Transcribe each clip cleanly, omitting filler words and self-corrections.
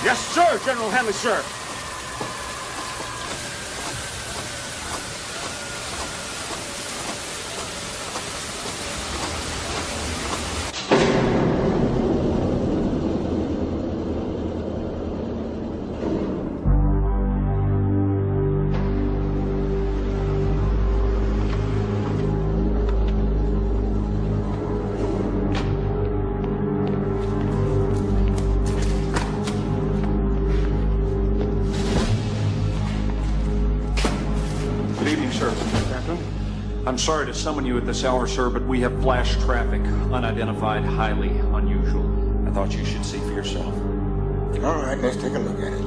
Yes, sir, General Hanley, sir. I'm sorry to summon you at this hour, sir, but we have flash traffic, unidentified, highly unusual. I thought you should see for yourself. All right, let's take a look at it.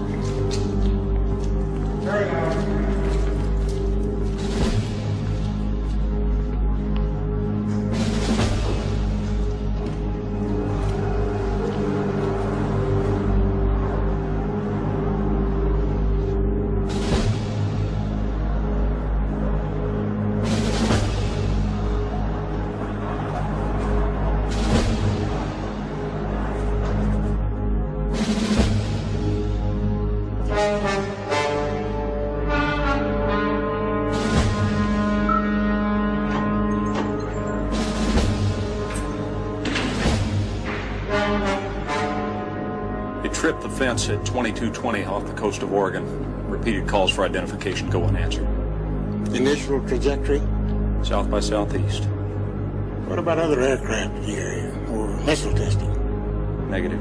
Hurry now. Tripped the fence at 2220 off the coast of Oregon. Repeated calls for identification go unanswered. Initial trajectory? South by southeast. What about other aircraft in the area or missile testing? Negative.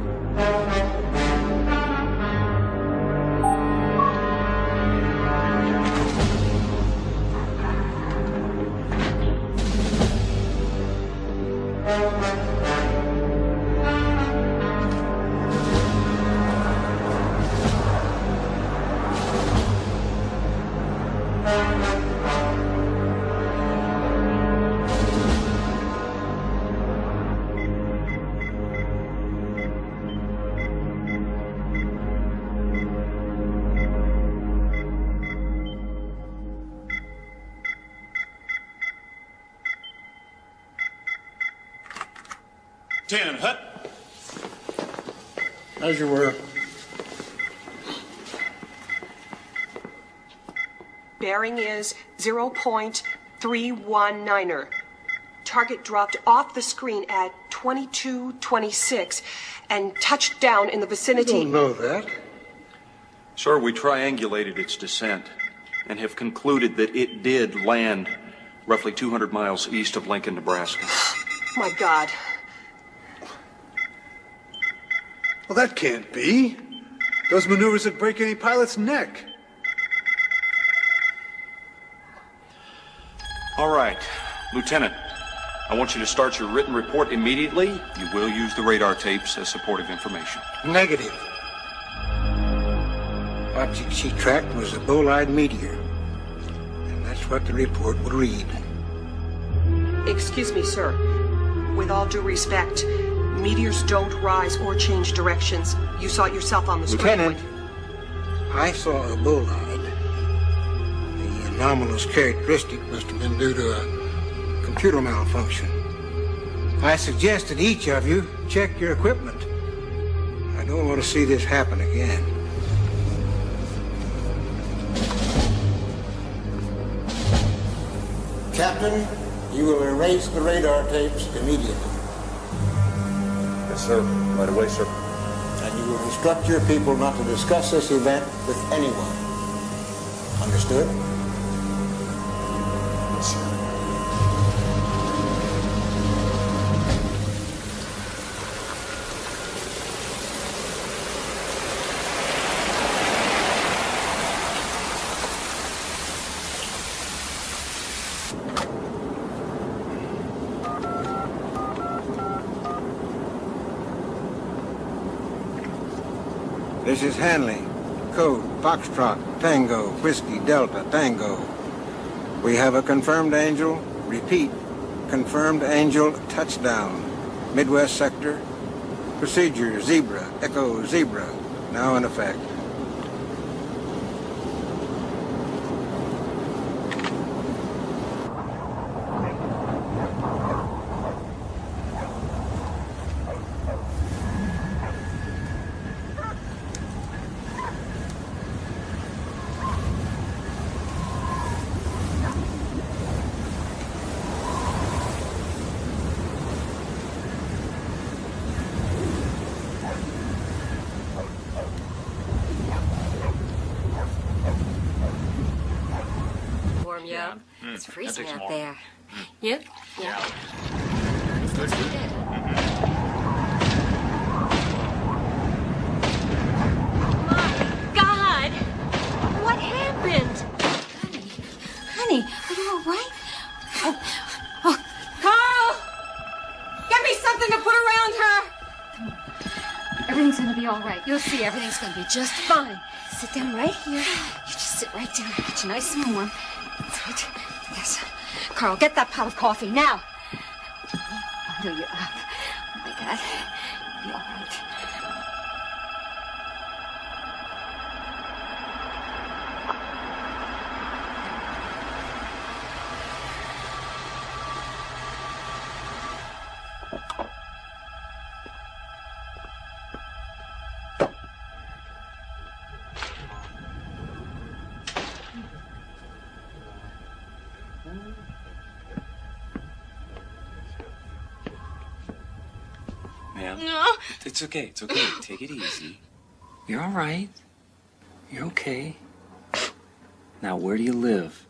Lieutenant Hutt. As you were. Bearing is 0.319er. Target dropped off the screen at 2226 and touched down in the vicinity. You don't know that. Sir, we triangulated its descent and have concluded that it did land roughly 200 miles east of Lincoln, Nebraska. My God. Well, that can't be. Those maneuvers would break any pilot's neck. All right, Lieutenant, I want you to start your written report immediately. You will use the radar tapes as supportive information. Negative. Object she tracked was a bolide meteor. And that's what the report would read. Excuse me, sir. With all due respect, meteors don't rise or change directions. You saw it yourself on the screen. Lieutenant, I saw a bolide. The anomalous characteristic must have been due to a computer malfunction. I suggest that each of you check your equipment. I don't want to see this happen again. Captain, you will erase the radar tapes immediately. Yes, sir. Right away, sir. And you will instruct your people not to discuss this event with anyone. Understood? Yes, sir. This is Hanley. Code Foxtrot, Tango, Whiskey, Delta, Tango. We have a confirmed angel. Repeat, confirmed angel touchdown. Midwest sector. Procedure Zebra, Echo Zebra. Now in effect. Yep. It's freezing out there. Yep. Yeah. This looks good. God! What happened? Honey, are you all right? Carl! Get me something to put around her! Everything's gonna be all right. You'll see, everything's gonna be just fine. Sit down right here. You just sit right down. Get you nice and warm. That's right. Yes. Carl, get that pot of coffee now. Bundle you up. Oh my God. You'll be all right. Ma'am? No. It's okay. It's okay. Take it easy. You're all right. You're okay. Now, where do you live?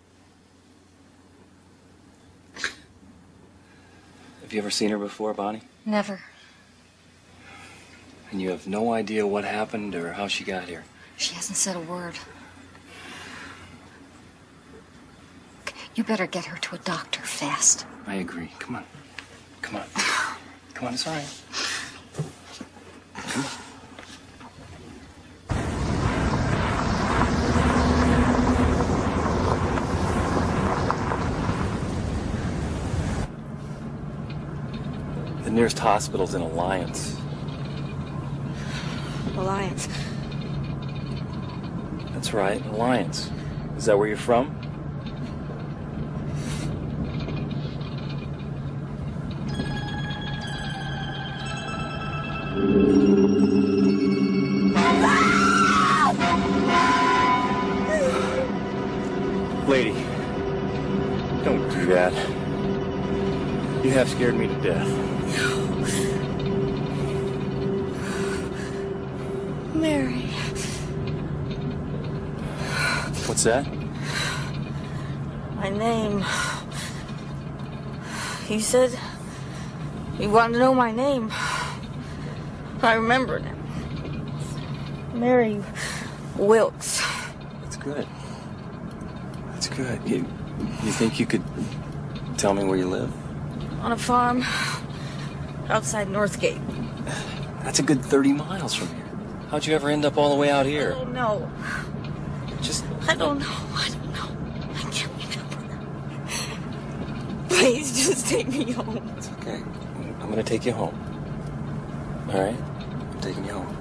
Have you ever seen her before, Bonnie? Never. And you have no idea what happened or how she got here? She hasn't said a word. You better get her to a doctor fast. I agree. Come on. Come on. Come on, it's all right. Come on. The nearest hospital's in Alliance. Alliance. That's right, Alliance. Is that where you're from? Lady, don't do that. You have scared me to death. Mary. What's that? My name. You said you wanted to know my name. I remember now. Mary Wilkes. That's good. That's good. You think you could tell me where you live? On a farm outside Northgate. That's a good 30 miles from here. How'd you ever end up all the way out I here? don't know. Just... I don't know. I can't remember. Please just take me home. It's okay. I'm gonna take you home. All right? I'm taking you home.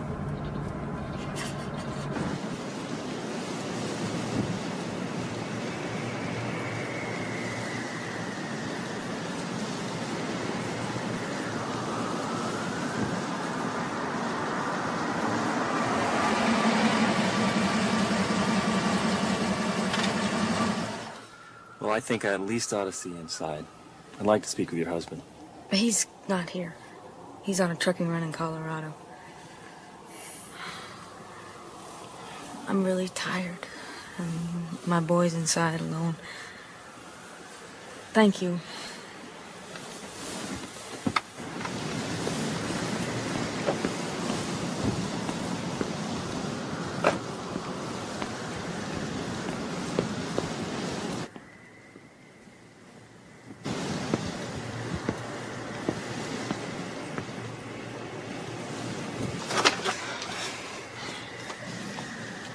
Well, I think I at least ought to see inside. I'd like to speak with your husband. But he's not here. He's on a trucking run in Colorado. I'm really tired. And my boy's inside alone. Thank you.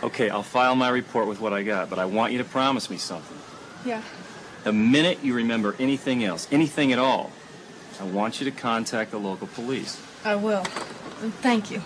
Okay, I'll file my report with what I got, but I want you to promise me something. Yeah. The minute you remember anything else, anything at all, I want you to contact the local police. I will. Thank you.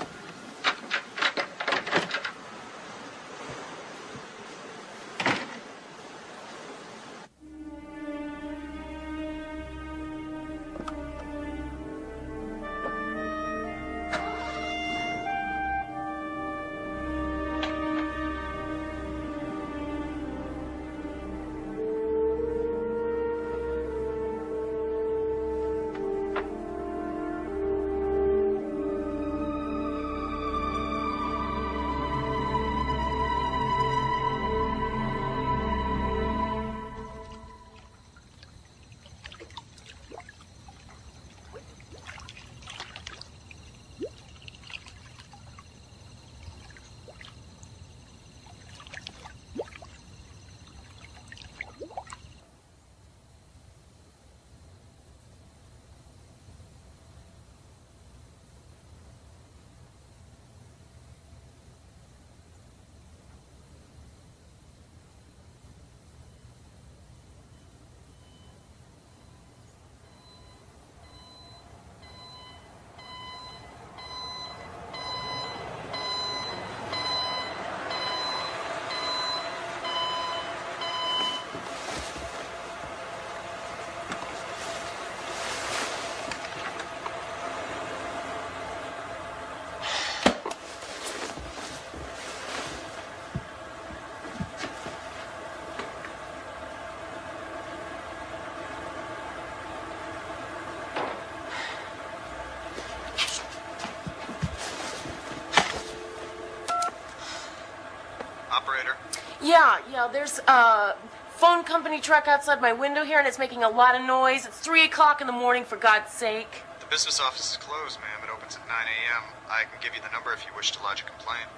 Yeah, there's a phone company truck outside my window here, and it's making a lot of noise. It's 3 o'clock in the morning, for God's sake. The business office is closed, ma'am. It opens at 9 a.m. I can give you the number if you wish to lodge a complaint.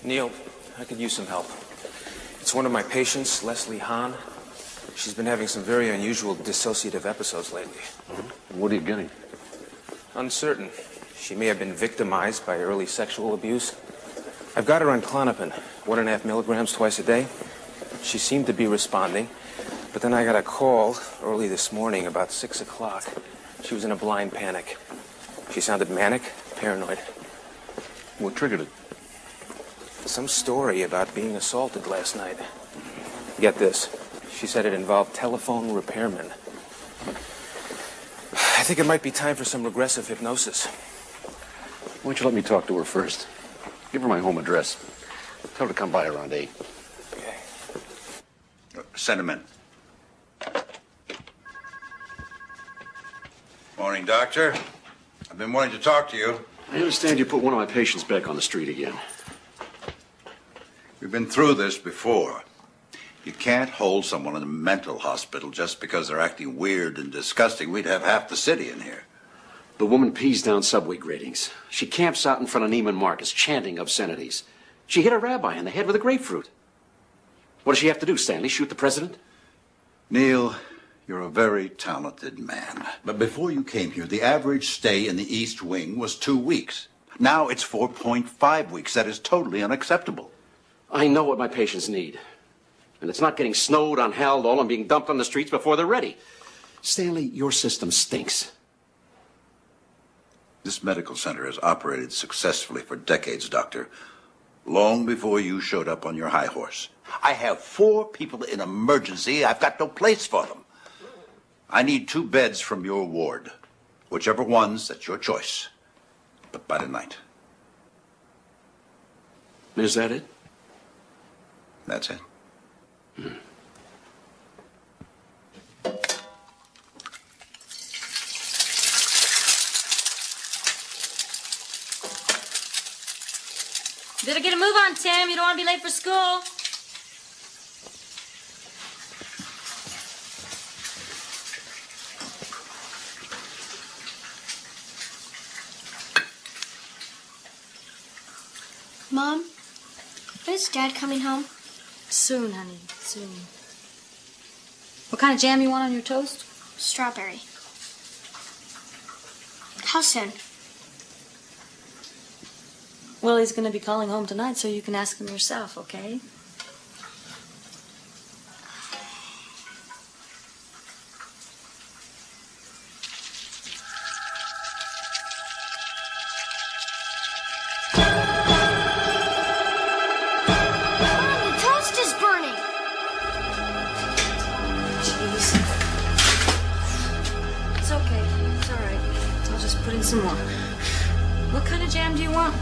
Neil, I could use some help. It's one of my patients, Leslie Hahn. She's been having some very unusual dissociative episodes lately. What are you getting? Uncertain. She may have been victimized by early sexual abuse. I've got her on Klonopin, 1.5 milligrams twice a day. She seemed to be responding, but then I got a call early this morning about 6 o'clock. She was in a blind panic. She sounded manic, paranoid. What triggered it? Some story about being assaulted last night. Get this. She said it involved telephone repairmen. I think it might be time for some regressive hypnosis. Why don't you let me talk to her first? Give her my home address. Tell her to come by around 8. Okay. Send him in. Morning, Doctor. I've been wanting to talk to you. I understand you put one of my patients back on the street again. We've been through this before. You can't hold someone in a mental hospital just because they're acting weird and disgusting. We'd have half the city in here. The woman pees down subway gratings. She camps out in front of Neiman Marcus, chanting obscenities. She hit a rabbi in the head with a grapefruit. What does she have to do, Stanley? Shoot the president? Neil, you're a very talented man. But before you came here, the average stay in the East Wing was 2 weeks. Now it's 4.5 weeks. That is totally unacceptable. I know what my patients need. And it's not getting snowed on Haldol and being dumped on the streets before they're ready. Stanley, your system stinks. This medical center has operated successfully for decades, Doctor. Long before you showed up on your high horse. I have 4 people in emergency. I've got no place for them. I need 2 beds from your ward. Whichever one's, that's your choice. But by tonight. Is that it? That's it. Better get a move on, Tim. You don't want to be late for school. Mom, when is Dad coming home? Soon, honey, soon. What kind of jam you want on your toast? Strawberry. How soon? Well, he's going to be calling home tonight, so you can ask him yourself, okay? Some more. What kind of jam do you want?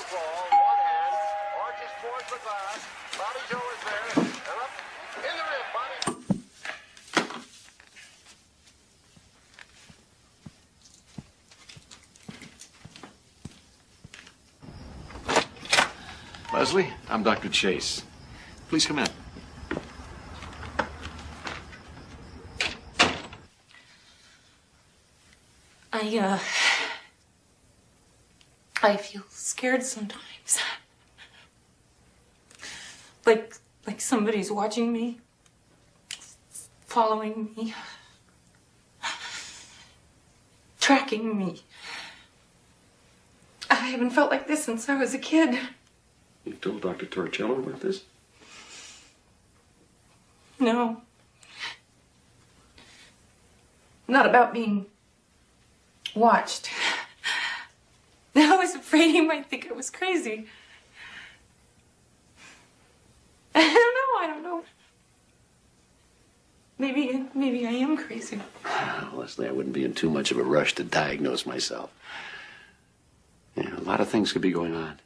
fall, one hand, arches towards the glass, Bobby Joe is there, and up in the rib, Bobby. Leslie, I'm Dr. Chase. Please come in. I feel scared sometimes. Like somebody's watching me, following me, tracking me. I haven't felt like this since I was a kid. You told Dr. Torricello about this? No. Not about being watched. I was afraid he might think I was crazy. I don't know. Maybe I am crazy. Leslie, I wouldn't be in too much of a rush to diagnose myself. Yeah, a lot of things could be going on.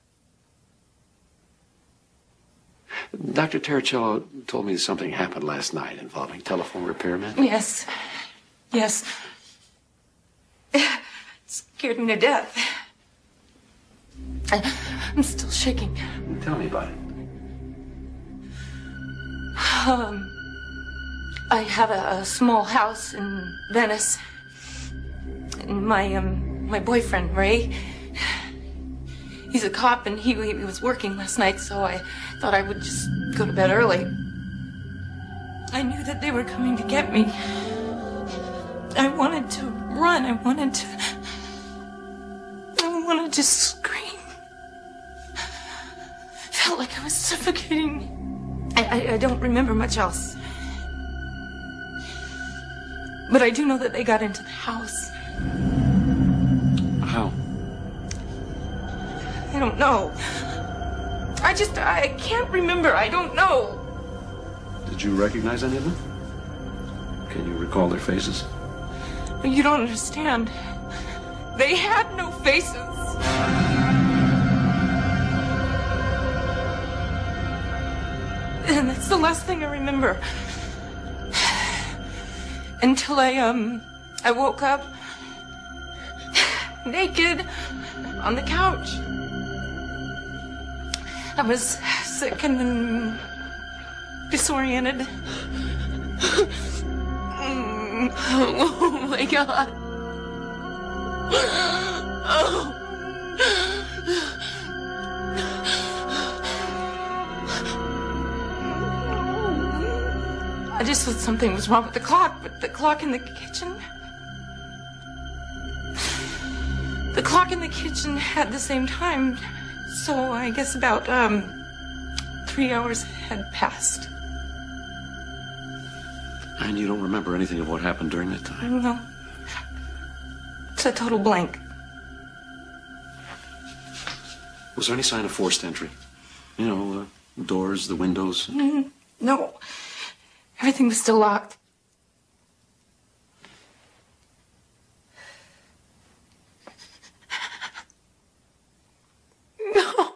Dr. Torricello told me something happened last night involving telephone repairmen. Yes. Yes. It scared me to death. I'm still shaking. Tell me about it. I have a small house in Venice. And my boyfriend, Ray, he's a cop and he was working last night, so I thought I would just go to bed early. I knew that they were coming to get me. I wanted to run. I wanted to scream. Felt like I was suffocating. I don't remember much else. But I do know that they got into the house. How? I don't know. I can't remember. I don't know. Did you recognize any of them? Can you recall their faces? You don't understand. They had no faces. And that's the last thing I remember. Until I woke up naked on the couch. I was sick and disoriented. Oh my God. Oh. I just thought something was wrong with the clock, but the clock in the kitchen... The clock in the kitchen had the same time, so I guess about, 3 hours had passed. And you don't remember anything of what happened during that time? No. It's a total blank. Was there any sign of forced entry? You know, doors, the windows? No. Everything was still locked. No.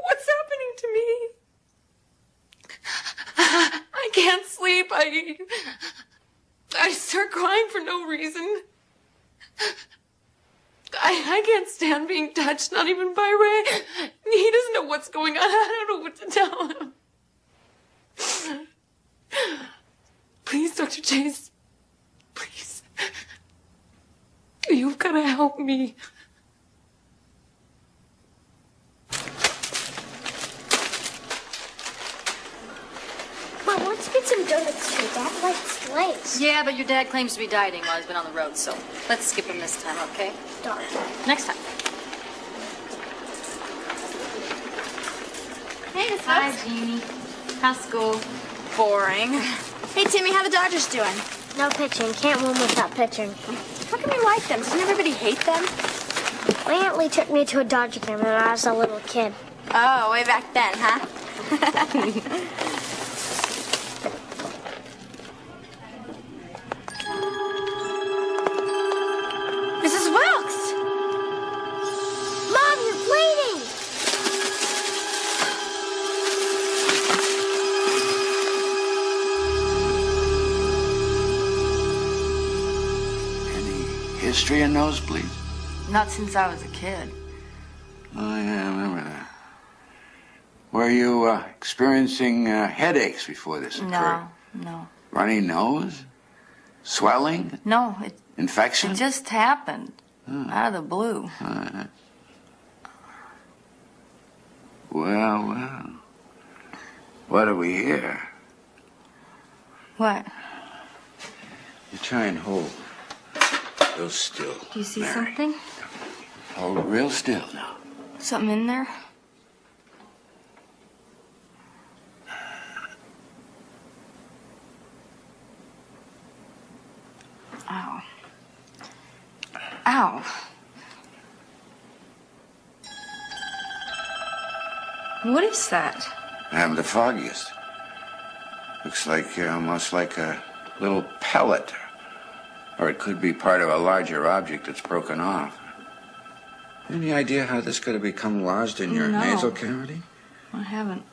What's happening to me? I can't sleep. I start crying for no reason. I can't stand being touched, not even by Ray. He doesn't know what's going on. I don't know what to tell him. Please, Dr. Chase. Please. You've got to help me. Mom, why don't you get some donuts too? Dad likes Lay's. Yeah, but your dad claims to be dieting while he's been on the road, so let's skip him this time, okay? Darn. Next time. Hey, Miss Hi, Fox. Jeannie. How's school? Boring. Hey, Timmy, how the Dodgers doing? No pitching. Can't win without pitching. How can you like them? Doesn't everybody hate them? My Aunt Lee took me to a Dodger game when I was a little kid. Oh, way back then, huh? Mrs. Wilkes! Mom, you're history of nosebleeds? Not since I was a kid. Oh, yeah, I remember that. Were you experiencing headaches before this occurred? No. Runny nose? Swelling? No, Infection? it just happened. Out of the blue. Well. What do we hear? What? You try and hold real still. Do you see Mary. something? Hold real still now. Something in there? Ow. Ow. What is that? I'm the foggiest. Looks like almost like a little pellet. Or it could be part of a larger object that's broken off. Any idea how this could have become lodged in your nasal cavity? I haven't.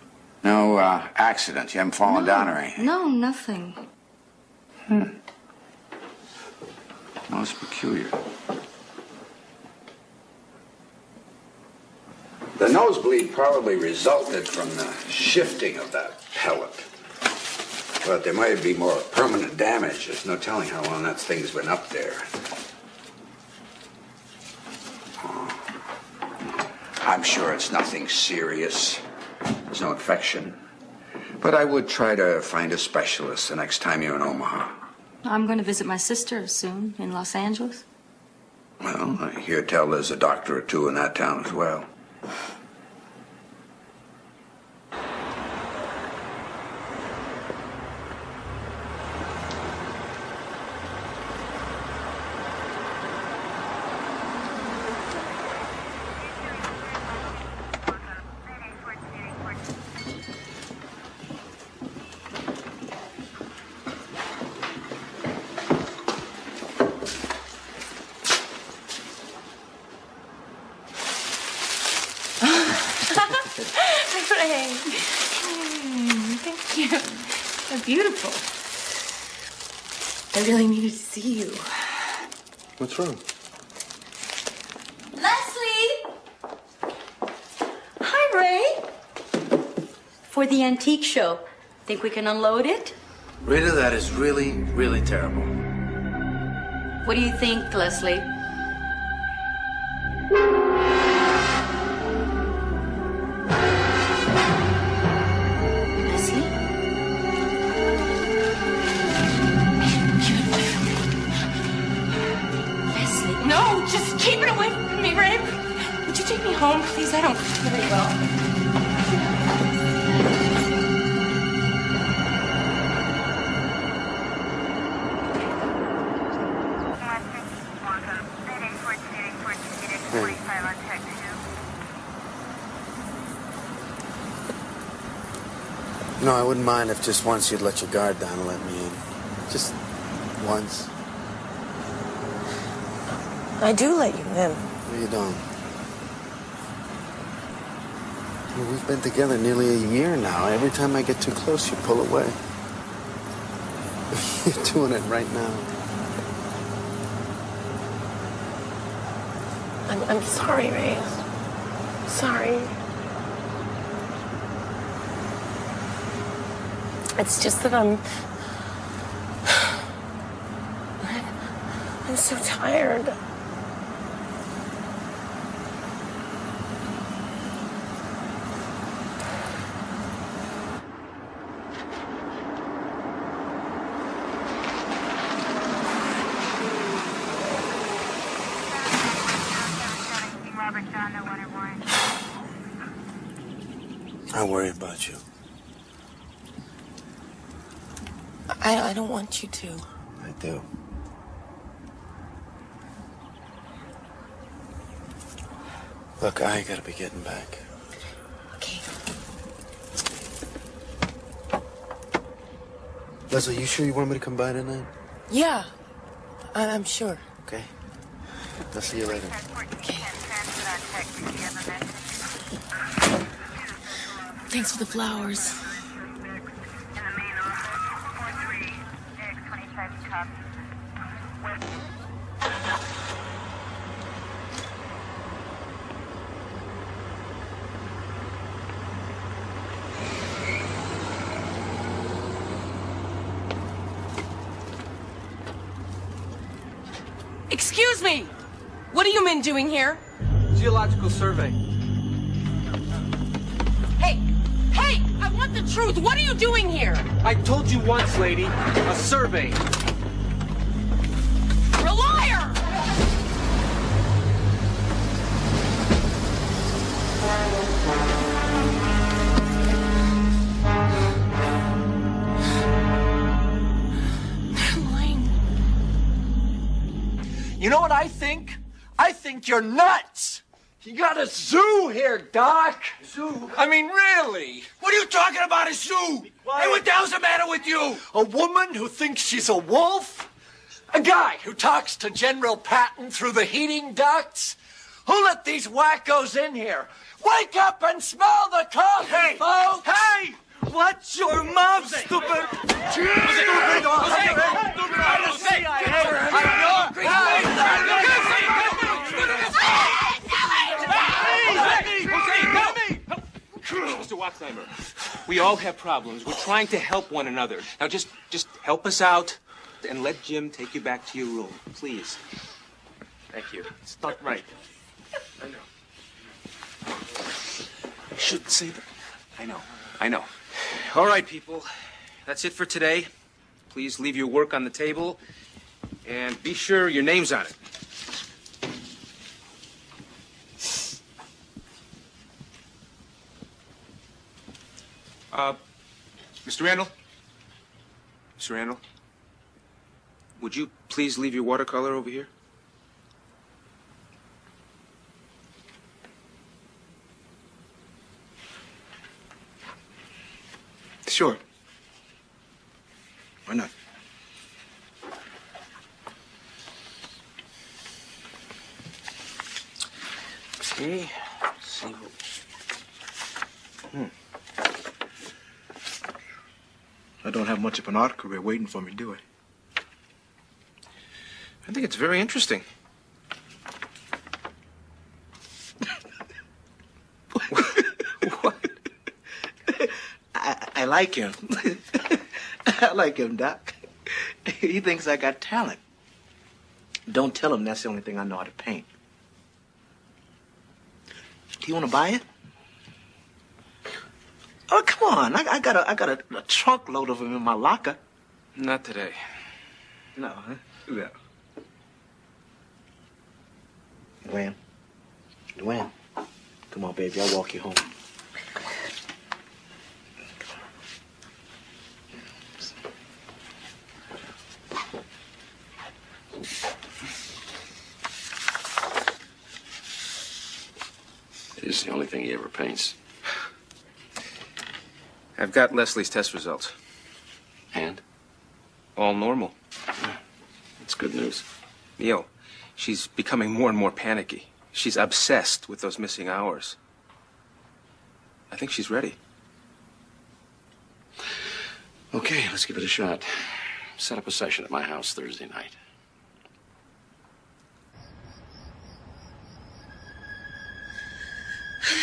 No accidents? You haven't fallen down or anything? No, nothing. Most peculiar. The nosebleed probably resulted from the shifting of that pellet. But there might be more permanent damage. There's no telling how long that thing's been up there. I'm sure it's nothing serious. There's no infection. But I would try to find a specialist the next time you're in Omaha. I'm going to visit my sister soon in Los Angeles. Well, I hear tell there's a doctor or two in that town as well. Thank you. They're beautiful. I really needed to see you. What's wrong? Leslie! Hi, Ray. For the antique show. Think we can unload it? Rita, that is really, really terrible. What do you think, Leslie? No, just keep it away from me, Ray. Would you take me home, please? I don't feel very well. No, I wouldn't mind if just once you'd let your guard down and let me in. Just once. I do let you in. No, you don't. Well, we've been together nearly a year now. Every time I get too close, you pull away. You're doing it right now. I'm sorry, Ray. Sorry. It's just that I'm so tired. I worry about you. I don't want you to. I do. Look, I gotta be getting back. Okay. Leslie, you sure you want me to come by tonight? Yeah, I'm sure. Okay. I'll see you later. Thanks for the flowers. Excuse me! What are you men doing here? Geological survey. Hey! Hey! I want the truth! What are you doing here? I told you once, lady. A survey. You're a liar! You know what I think? I think you're nuts! You got a zoo here, Doc! Zoo? I mean, really? What are you talking about, a zoo? Hey, what the hell's the matter with you? A woman who thinks she's a wolf? A guy who talks to General Patton through the heating ducts? Who let these wackos in here? Wake up and smell the coffee, folks! Hey! Watch your mouth, stupid! Stupid! Mr. Waxheimer, we all have problems. We're trying to help one another. Now just help us out and let Jim take you back to your room, please. Thank you. It's not right. I know. I shouldn't say that. I know. All right, people. That's it for today. Please leave your work on the table and be sure your name's on it. Mr. Randall? Mr. Randall? Would you please leave your watercolor over here? Sure. Why not? Okay. Let's see. I don't have much of an art career waiting for me, do I? I think it's very interesting. What? I like him. I like him, Doc. He thinks I got talent. Don't tell him that's the only thing I know how to paint. Do you want to buy it? Oh, come on. I got a trunk load of them in my locker. Not today. No, huh? Yeah. Luann, come on, baby. I'll walk you home. It is the only thing he ever paints. I've got Leslie's test results. And? All normal. That's good news. Neil, she's becoming more and more panicky. She's obsessed with those missing hours. I think she's ready. Okay, let's give it a shot. Set up a session at my house Thursday night.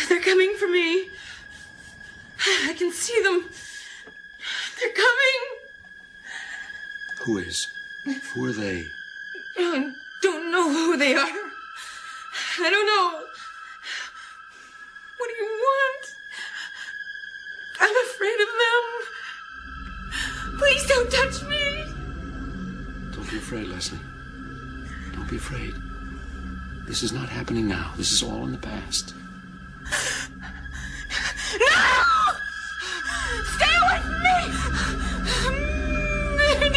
They're coming for me. I can see them. They're coming. Who is? Who are they? I don't know who they are. I don't know. What do you want? I'm afraid of them. Please don't touch me. Don't be afraid, Leslie. Don't be afraid. This is not happening now. This is all in the past. No! Stay with me!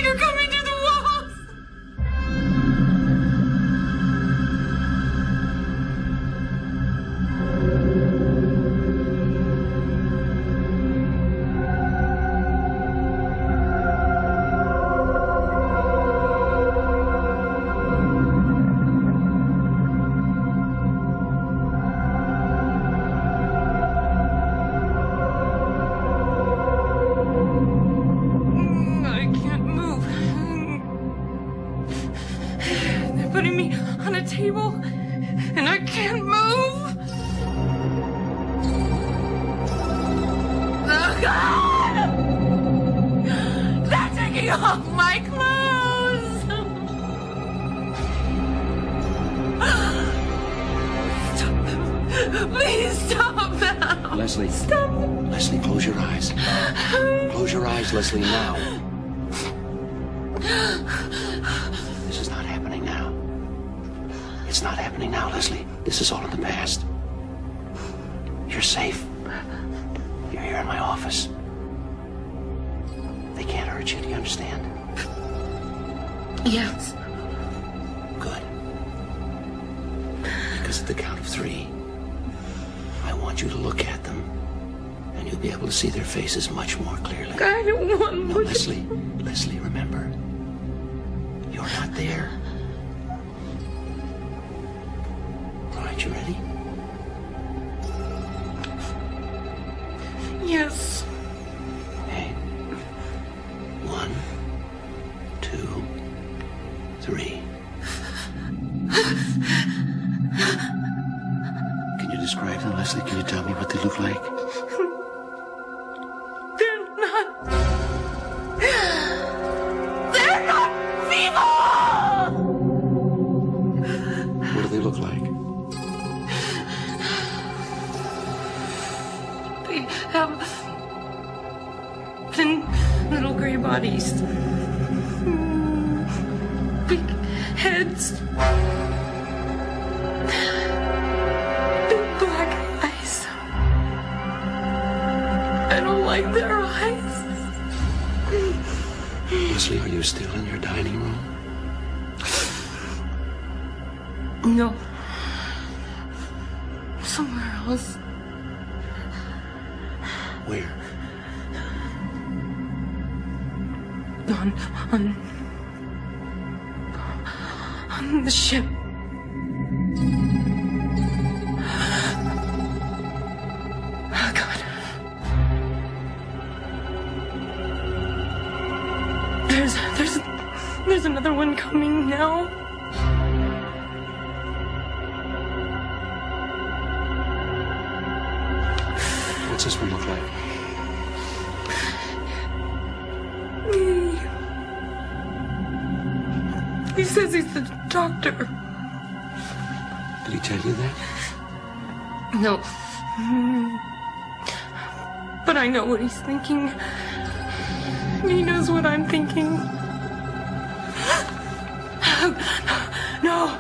You're coming through the walls! Table, and I can't move. Oh, God! They're taking off my clothes. Leslie. Stop. Leslie, close your eyes. Close your eyes, Leslie, now. This is not happening now. It's not happening now, Leslie. This is all in the past. You're safe. You're here in my office. They can't hurt you, do you understand? Yes. Good. Because at the count of 3, I want you to look at them, and you'll be able to see their faces much more clearly. I don't want No, Leslie, remember, you're not there. All right, you ready? Yes. Okay. 1, 2, 3. Can you describe them, Leslie? Can you tell me what they look like? They're not people! What do they look like? They have thin little gray bodies. Big heads. Big black eyes. I don't like their eyes. Leslie, are you still in your dining room? No. Somewhere else. Where? On the ship. Oh, God. There's another one coming now. What's this one look like? He says he's the doctor. Did he tell you that? No. But I know what he's thinking. He knows what I'm thinking. No.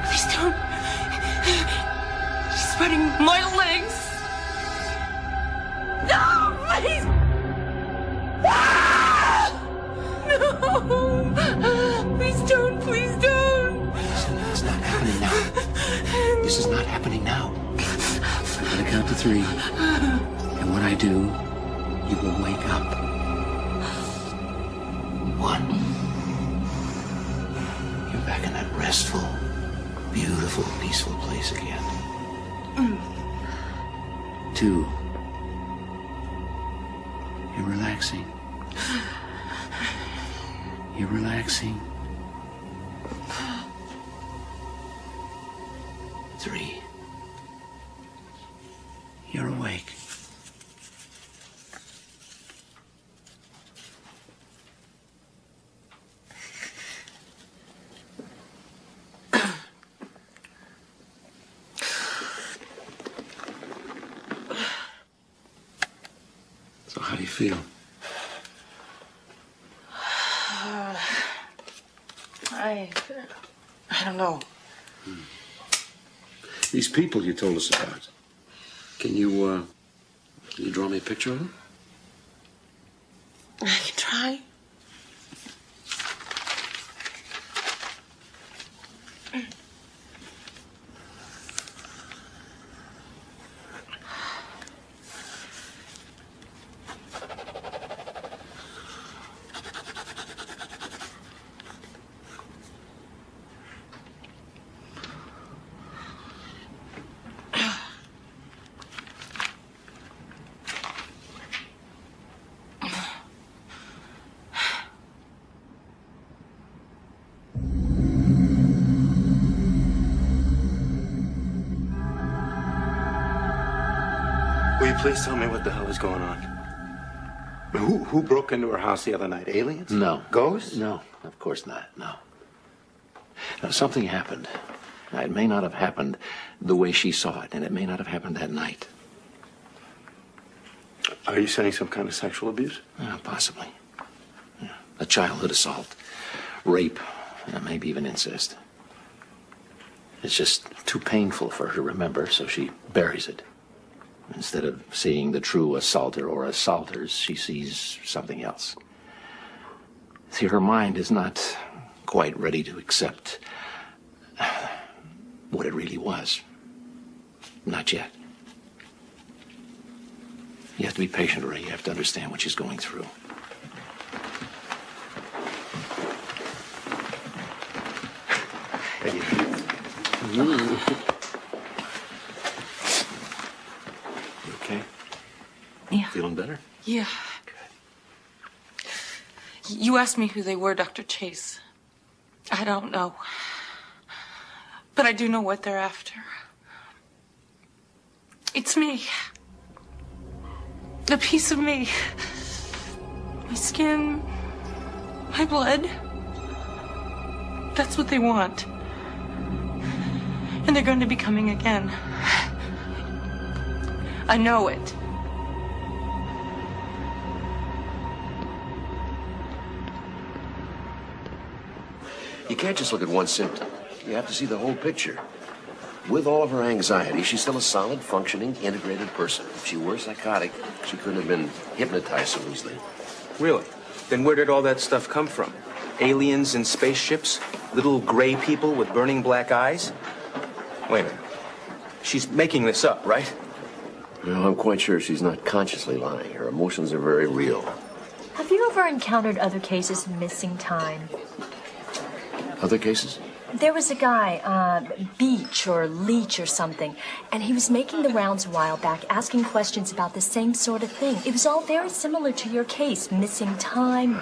Please don't. He's spreading my legs. No, please. No. Please don't. Please don't. It's not happening now. This is not happening now. I'm gonna count to 3. And when I do, you will wake up. 1. You're back in that restful, beautiful, peaceful place again. 2. You're relaxing. You're relaxing. 3. You're awake. So how do you feel? I don't know. These people you told us about. Can you draw me a picture of them? I can try. Will you please tell me what the hell is going on? Who broke into our house the other night? Aliens? No. Ghosts? No, of course not. No. Now, something happened. It may not have happened the way she saw it, and it may not have happened that night. Are you saying some kind of sexual abuse? Possibly. Yeah. A childhood assault, rape, maybe even incest. It's just too painful for her to remember, so she buries it. Instead of seeing the true assaulter or assaulters, she sees something else. See, her mind is not quite ready to accept what it really was. Not yet. You have to be patient, Ray. You have to understand what she's going through. You okay? Yeah. Feeling better? Yeah. You asked me who they were, Dr. Chase. I don't know. But I do know what they're after. It's me. A piece of me. My skin. My blood. That's what they want. And they're going to be coming again. I know it. You can't just look at one symptom. You have to see the whole picture. With all of her anxiety, she's still a solid, functioning, integrated person. If she were psychotic, she couldn't have been hypnotized so easily. Really? Then where did all that stuff come from? Aliens in spaceships? Little gray people with burning black eyes? Wait a minute. She's making this up, right? No, I'm quite sure she's not consciously lying. Her emotions are very real. Have you ever encountered other cases of missing time? Other cases? There was a guy, Beach or Leach or something, and he was making the rounds a while back, asking questions about the same sort of thing. It was all very similar to your case, missing time.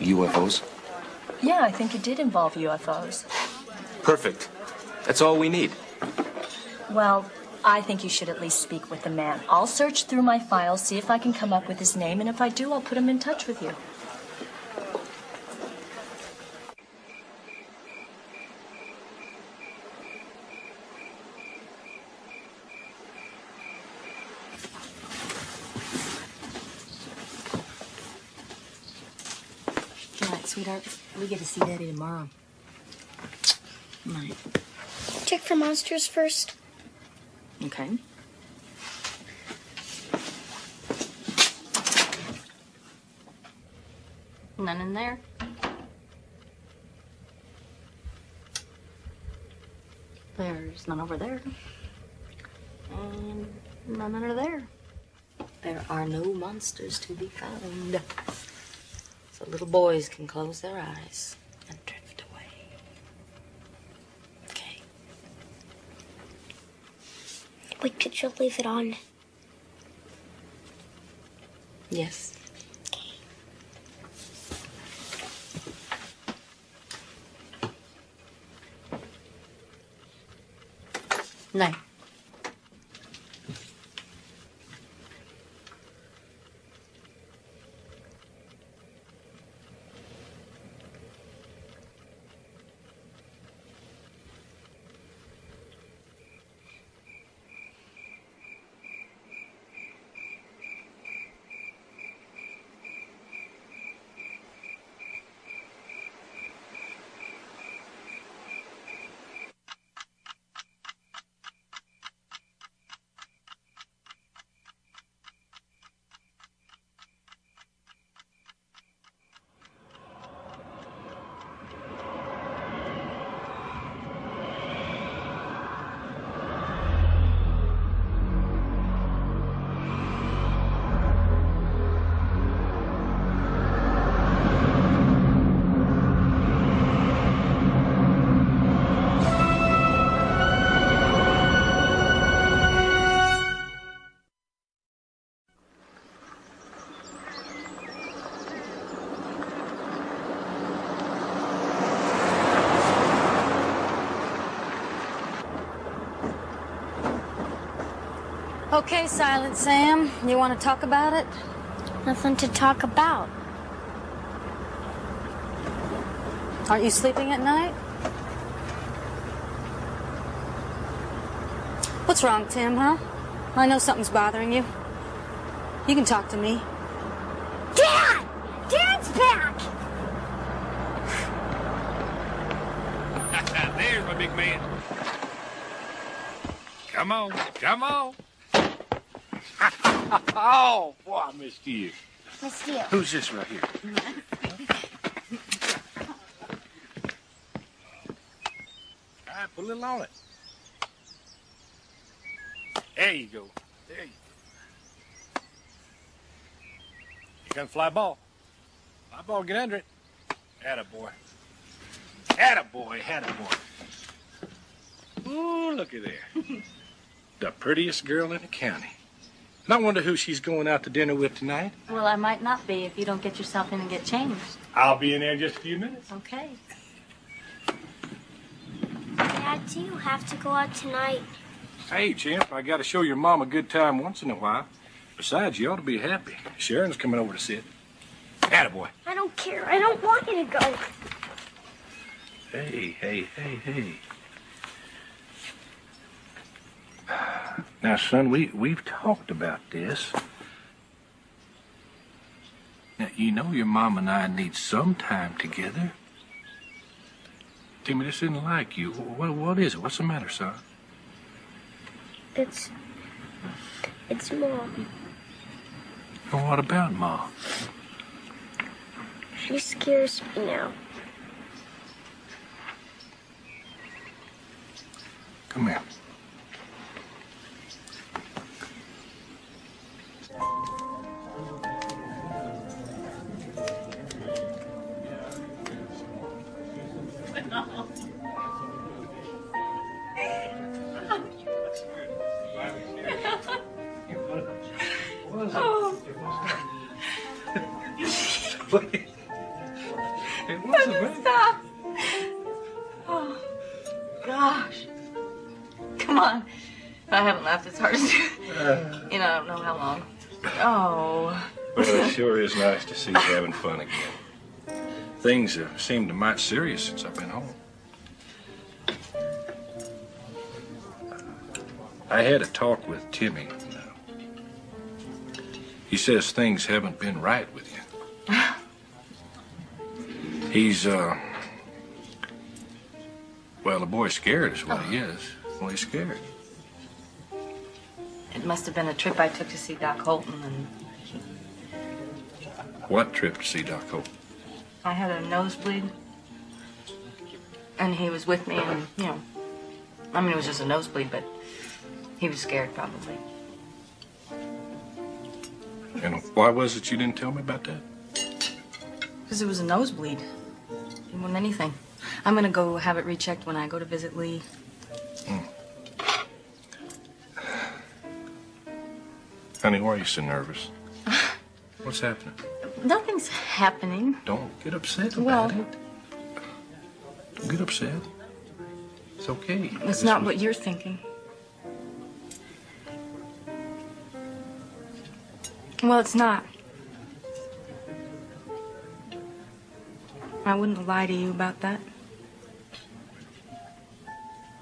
UFOs? Yeah, I think it did involve UFOs. Perfect. That's all we need. Well, I think you should at least speak with the man. I'll search through my files, see if I can come up with his name, and if I do, I'll put him in touch with you. Sweetheart, we get to see Daddy tomorrow. Night. Check for monsters first. Okay. None in there. There's none over there. And none under there. There are no monsters to be found. So little boys can close their eyes and drift away. Okay. Wait, could you leave it on? Yes. Night. Okay, Silent Sam, you want to talk about it? Nothing to talk about. Aren't you sleeping at night? What's wrong, Tim, huh? I know something's bothering you. You can talk to me. Dad! Dad's back! There's my big man. Come on, come on. Oh, boy, I missed you. Missed you. Who's this right here? All right, put a little on it. There you go. There you go. Here comes fly ball. Fly ball, get under it. Attaboy. Attaboy, attaboy. Ooh, looky there. The prettiest girl in the county. And I wonder who she's going out to dinner with tonight. Well, I might not be if you don't get yourself in and get changed. I'll be in there in just a few minutes. Okay. Dad, do you have to go out tonight? Hey, champ, I got to show your mom a good time once in a while. Besides, you ought to be happy. Sharon's coming over to sit. Attaboy. I don't care. I don't want you to go. Hey, hey, hey, hey. Now, son, we've talked about this. Now, you know your mom and I need some time together. Timmy, this isn't like you. What is it? What's the matter, son? It's Mom. Well, what about Mom? She scares me now. Come here. Oh. It wasn't Stop. Oh, gosh. Come on. I haven't laughed as hard as you. I don't know how long. Oh. Well, it sure is nice to see you having fun again. Things have seemed mighty serious since I've been home. I had a talk with Timmy. He says things haven't been right with you. He's, well, the boy's scared is what he is. Well, he's scared. It must have been a trip I took to see Doc Holton, and What trip to see Doc Hope? I had a nosebleed. And he was with me, and, I mean, it was just a nosebleed, but he was scared, probably. And why was it you didn't tell me about that? Because it was a nosebleed. It wasn't anything. I'm going to go have it rechecked when I go to visit Lee. Honey, why are you so nervous? What's happening? Nothing's happening. Don't get upset about Well, it. Don't get upset. It's okay. it's not what you're thinking. Well, it's not. I wouldn't lie to you about that.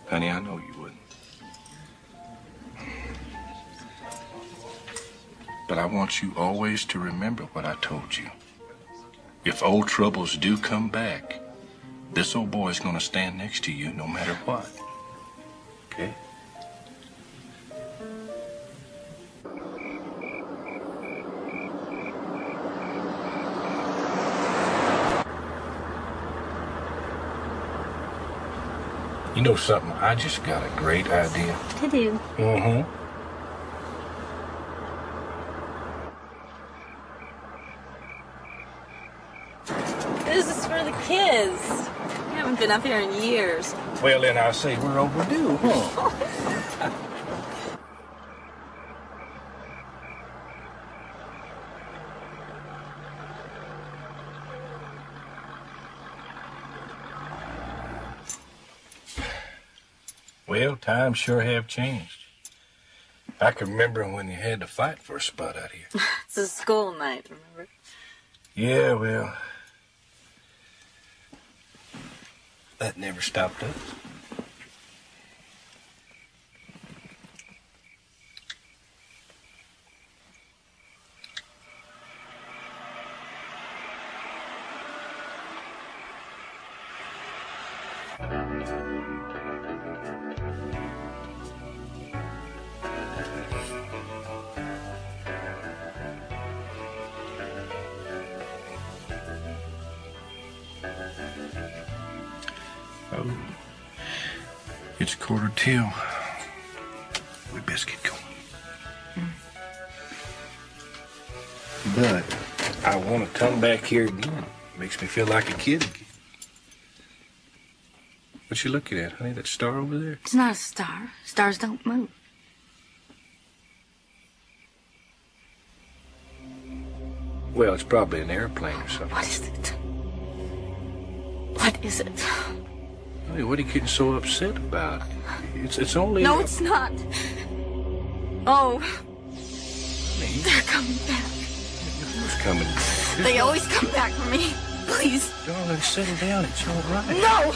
Honey, I know you wouldn't. But I want you always to remember what I told you. If old troubles do come back, this old boy's gonna stand next to you no matter what. Okay? You know something? I just got a great idea. I do. Mm-hmm. This is for the kids. We haven't been up here in years. Well, then I say we're overdue, huh? Well, times sure have changed. I can remember when you had to fight for a spot out here. It's a school night, remember? Yeah, well, that never stopped us. Oh, it's 1:45. We best get going. But I want to come back here again. Makes me feel like a kid again. What you looking at, honey? That star over there? It's not a star. Stars don't move. Well, it's probably an airplane or something. What is it? What is it? Honey, what are you getting so upset about? It's only... No, it's not. Oh. Honey. They're coming back. Who's coming back? They always come back for me. Please. Darling, settle down. It's all right. No!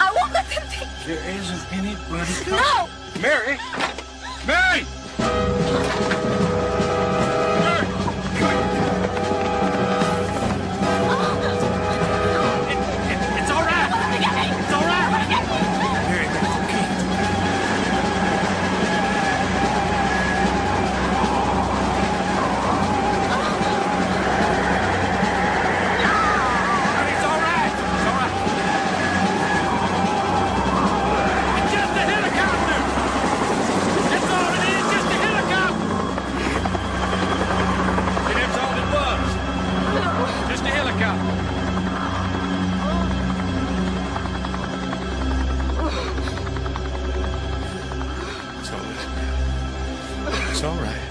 I won't let them take me. There isn't anybody coming. No! Mary! Mary! It's all right. It's all right. Mary, that's okay. It's all right. It's all right. It's just a helicopter. That's all it is, just a helicopter. See, that's all it was. Just a helicopter. It's all right.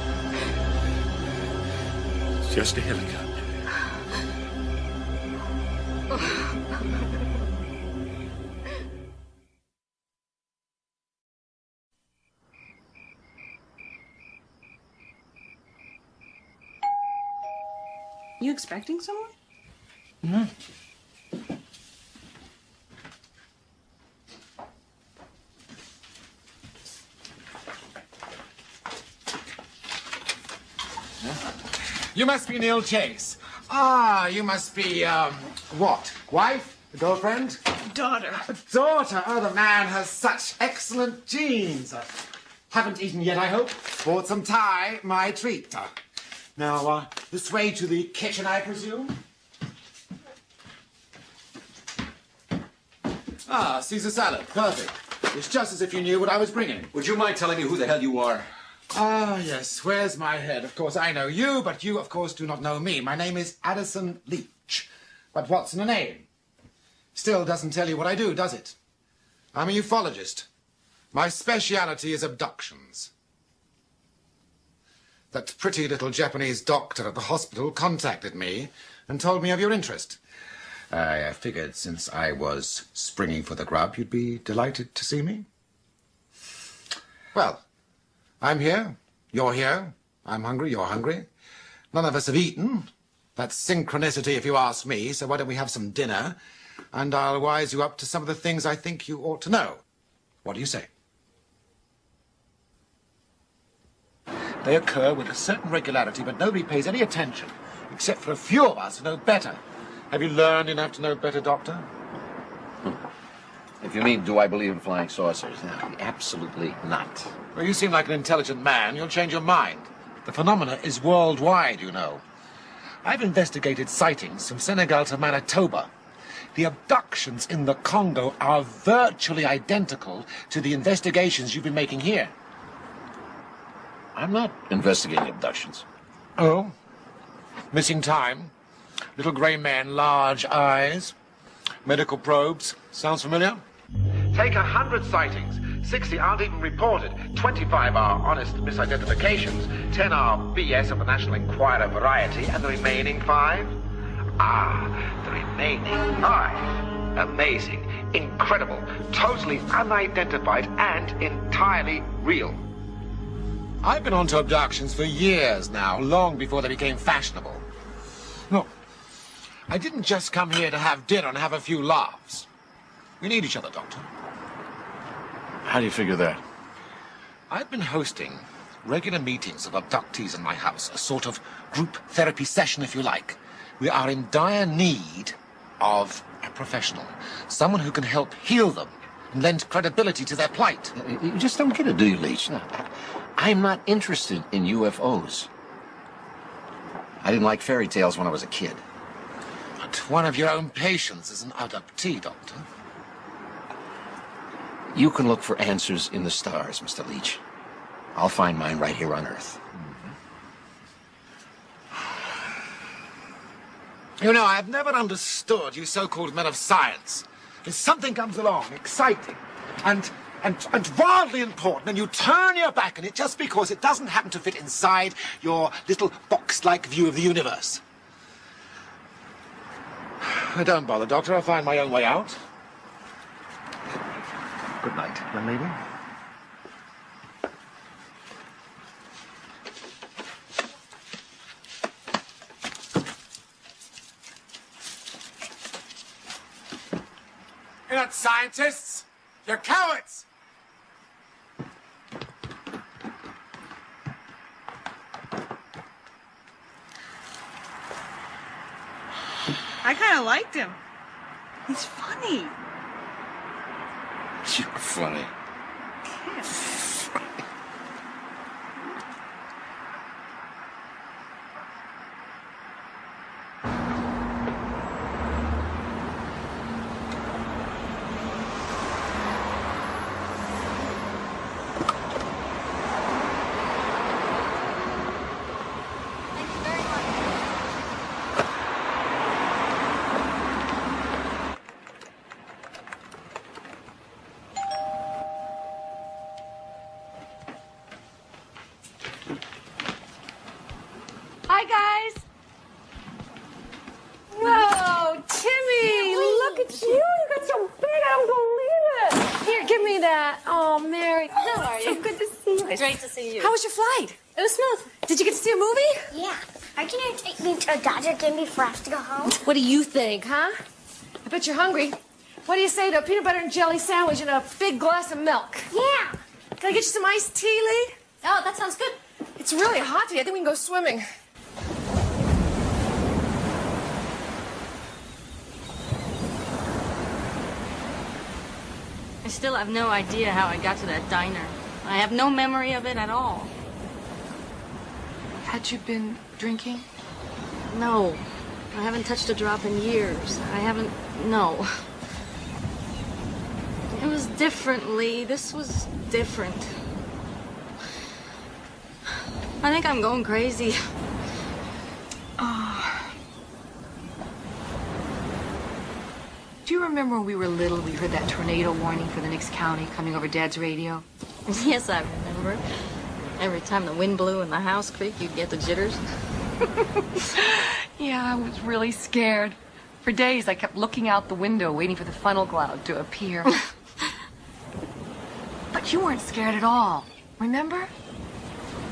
It's just a helicopter. You expecting someone? No. You must be Neil Chase. Ah, you must be, what? Wife? Girlfriend? Daughter. Daughter. Oh, the man has such excellent genes. Haven't eaten yet, I hope. Bought some Thai, my treat. Now, this way to the kitchen, I presume? Ah, Caesar salad. Perfect. It's just as if you knew what I was bringing. Would you mind telling me who the hell you are? Ah, yes. Where's my head? Of course, I know you, but you, of course, do not know me. My name is Addison Leach. But what's in a name? Still doesn't tell you what I do, does it? I'm a ufologist. My speciality is abductions. That pretty little Japanese doctor at the hospital contacted me and told me of your interest. I figured since I was springing for the grub, you'd be delighted to see me. Well, I'm here, you're here, I'm hungry, you're hungry. None of us have eaten. That's synchronicity if you ask me, so why don't we have some dinner, and I'll wise you up to some of the things I think you ought to know. What do you say? They occur with a certain regularity, but nobody pays any attention, except for a few of us who know better. Have you learned enough to know better, Doctor? If you mean, do I believe in flying saucers? No, absolutely not. Well, you seem like an intelligent man. You'll change your mind. The phenomena is worldwide, you know. I've investigated sightings from Senegal to Manitoba. The abductions in the Congo are virtually identical to the investigations you've been making here. I'm not investigating abductions. Oh? Missing time? Little grey men, large eyes? Medical probes? Sounds familiar? Take 100 sightings. 60 aren't even reported. 25 are honest misidentifications. 10 are BS of the National Enquirer variety. And the remaining 5? The remaining 5. Amazing. Incredible. Totally unidentified and entirely real. I've been on to abductions for years now, long before they became fashionable. Look, I didn't just come here to have dinner and have a few laughs. We need each other, Doctor. How do you figure that? I've been hosting regular meetings of abductees in my house, a sort of group therapy session, if you like. We are in dire need of a professional, someone who can help heal them and lend credibility to their plight. You just don't get it, do you, Leach? No. I'm not interested in UFOs. I didn't like fairy tales when I was a kid. But one of your own patients is an abductee, Doctor. You can look for answers in the stars, Mr. Leach. I'll find mine right here on Earth. You know, I've never understood you so-called men of science. If something comes along, exciting, and wildly important, and you turn your back on it just because it doesn't happen to fit inside your little box-like view of the universe. Don't bother, Doctor. I'll find my own way out. Good night, young lady. You're not scientists. You're cowards. I kind of liked him. He's funny. You're funny. Hi, guys. Whoa, Timmy, look at you. You got so big, I don't believe it. Here, give me that. Oh, Mary. How are you? So good to see you. Great to see you. How was your flight? It was smooth. Did you get to see a movie? Yeah. Are you going to take me to a Dodger game before I have to go home? What do you think, huh? I bet you're hungry. What do you say to a peanut butter and jelly sandwich and a big glass of milk? Yeah. Can I get you some iced tea, Lee? Oh, that sounds good. It's really hot today. I think we can go swimming. I still have no idea how I got to that diner. I have no memory of it at all. Had you been drinking? No. I haven't touched a drop in years. No. It was different, Lee. This was different. I think I'm going crazy. Do you remember when we were little, we heard that tornado warning for the next county coming over Dad's radio? Yes, I remember. Every time the wind blew and the house creaked, you'd get the jitters. Yeah, I was really scared. For days, I kept looking out the window, waiting for the funnel cloud to appear. But you weren't scared at all, remember?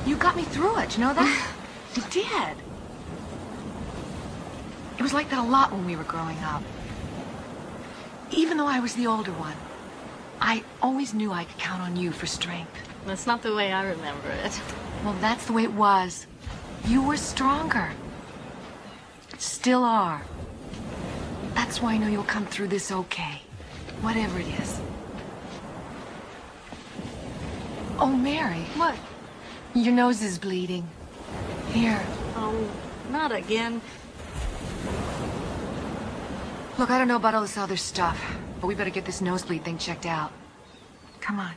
You got me through it, you know that? You did. It was like that a lot when we were growing up. Even though I was the older one, I always knew I could count on you for strength. That's not the way I remember it. Well, that's the way it was. You were stronger. Still are. That's why I know you'll come through this okay. Whatever it is. Oh, Mary. What? Your nose is bleeding. Here. Oh, not again. Look, I don't know about all this other stuff, but we better get this nosebleed thing checked out. Come on.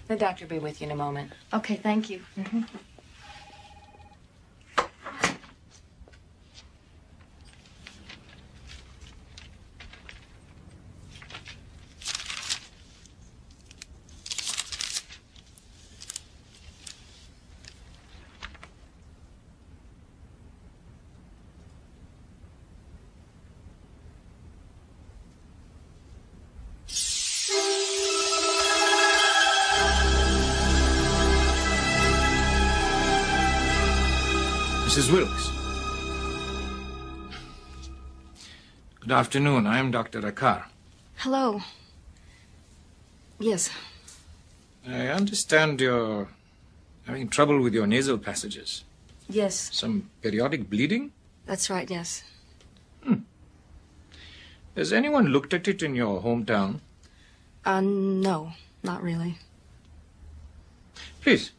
The doctor will be with you in a moment. Okay, thank you. Mrs. Wilkes. Good afternoon. I am Dr. Akar. Hello. Yes. I understand you're having trouble with your nasal passages. Yes. Some periodic bleeding? That's right, yes. Has anyone looked at it in your hometown? No, not really. Please.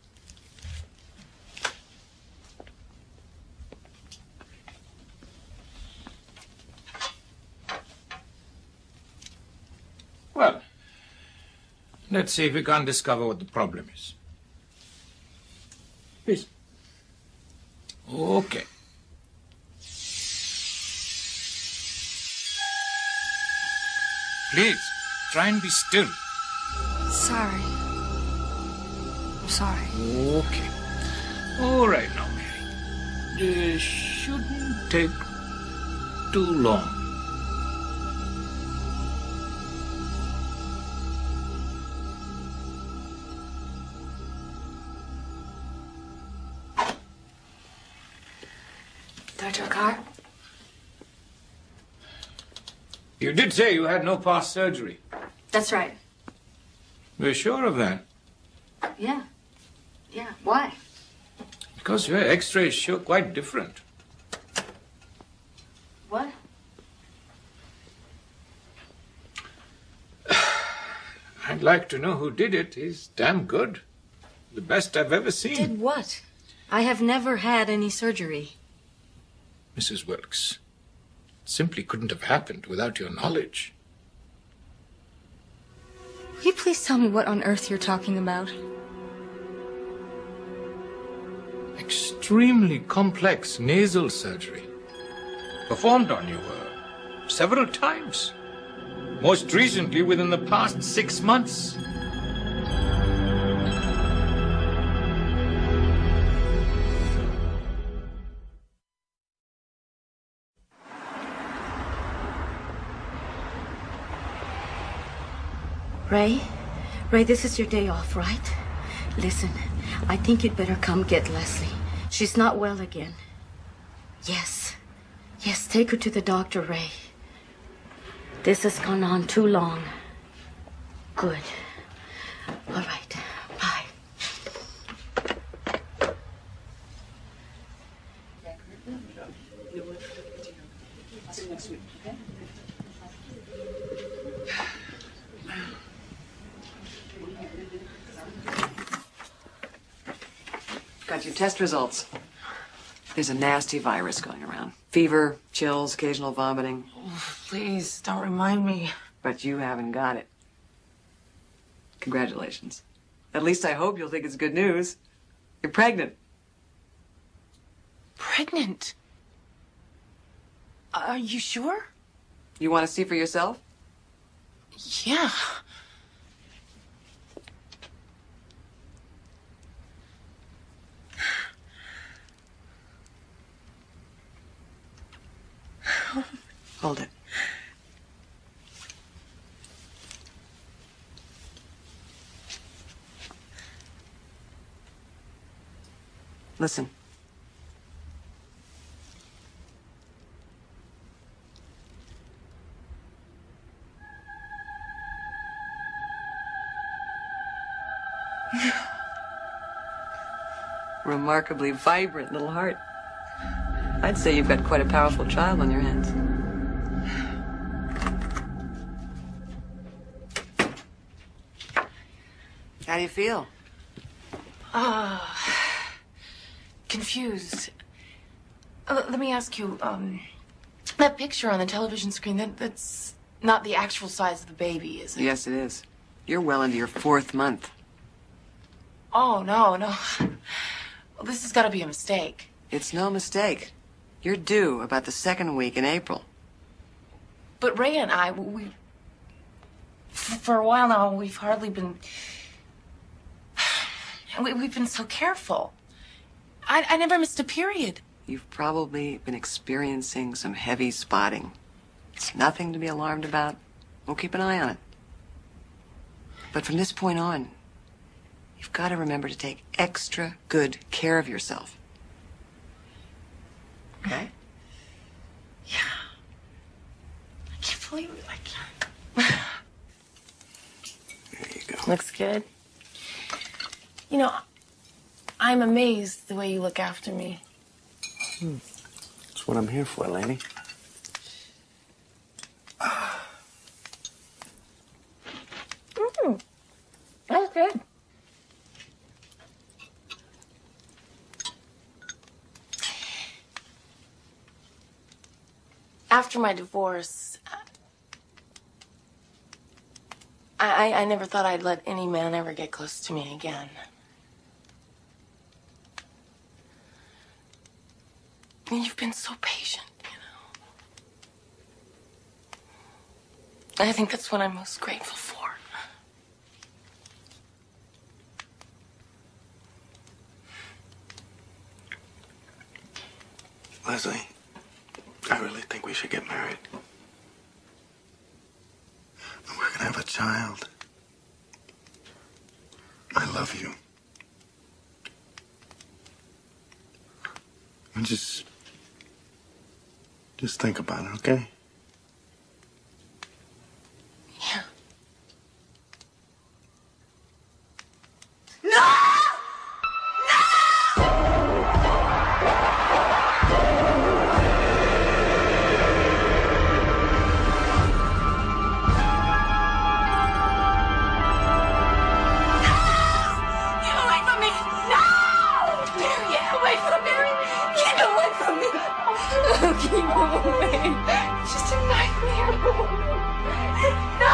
Let's see if we can discover what the problem is. Please. Okay. Please, try and be still. Sorry. I'm sorry. Okay. All right now, Mary. This shouldn't take too long. Dr. Carr? You did say you had no past surgery. That's right. We're sure of that. Yeah. Yeah. Why? Because your x-rays show quite different. What? I'd like to know who did it. He's damn good. The best I've ever seen. Did what? I have never had any surgery. Mrs. Wilkes, it simply couldn't have happened without your knowledge. Will you please tell me what on earth you're talking about? Extremely complex nasal surgery. Performed on you several times. Most recently within the past 6 months. Ray, this is your day off, right? Listen, I think you'd better come get Leslie. She's not well again. Yes, take her to the doctor, Ray. This has gone on too long. Good. All right, bye. Got your test results. There's a nasty virus going around. Fever, chills, occasional vomiting. Please, don't remind me. But you haven't got it. Congratulations. At least I hope you'll think it's good news. You're pregnant. Pregnant? Are you sure? You want to see for yourself? Yeah. Hold it. Listen. Remarkably vibrant little heart. I'd say you've got quite a powerful child on your hands. How do you feel? Confused. Let me ask you, that picture on the television screen, that's not the actual size of the baby, is it? Yes, it is. You're well into your 4th month. Oh, no. Well, this has got to be a mistake. It's no mistake. You're due about the 2nd week in April. But Ray and I, for a while now, we've hardly been... We've been so careful. I never missed a period. You've probably been experiencing some heavy spotting. It's nothing to be alarmed about. We'll keep an eye on it. But from this point on, you've got to remember to take extra good care of yourself. Okay? Yeah. I can't believe it. I can't. There you go. Looks good. You know, I'm amazed the way you look after me. That's what I'm here for, lady. That's good. After my divorce, I never thought I'd let any man ever get close to me again. And you've been so patient, you know. I think that's what I'm most grateful for. Leslie, I really think we should get married. We're gonna have a child. I love you. And just think about it, okay? Yeah. Keep him away. It's just a nightmare. No!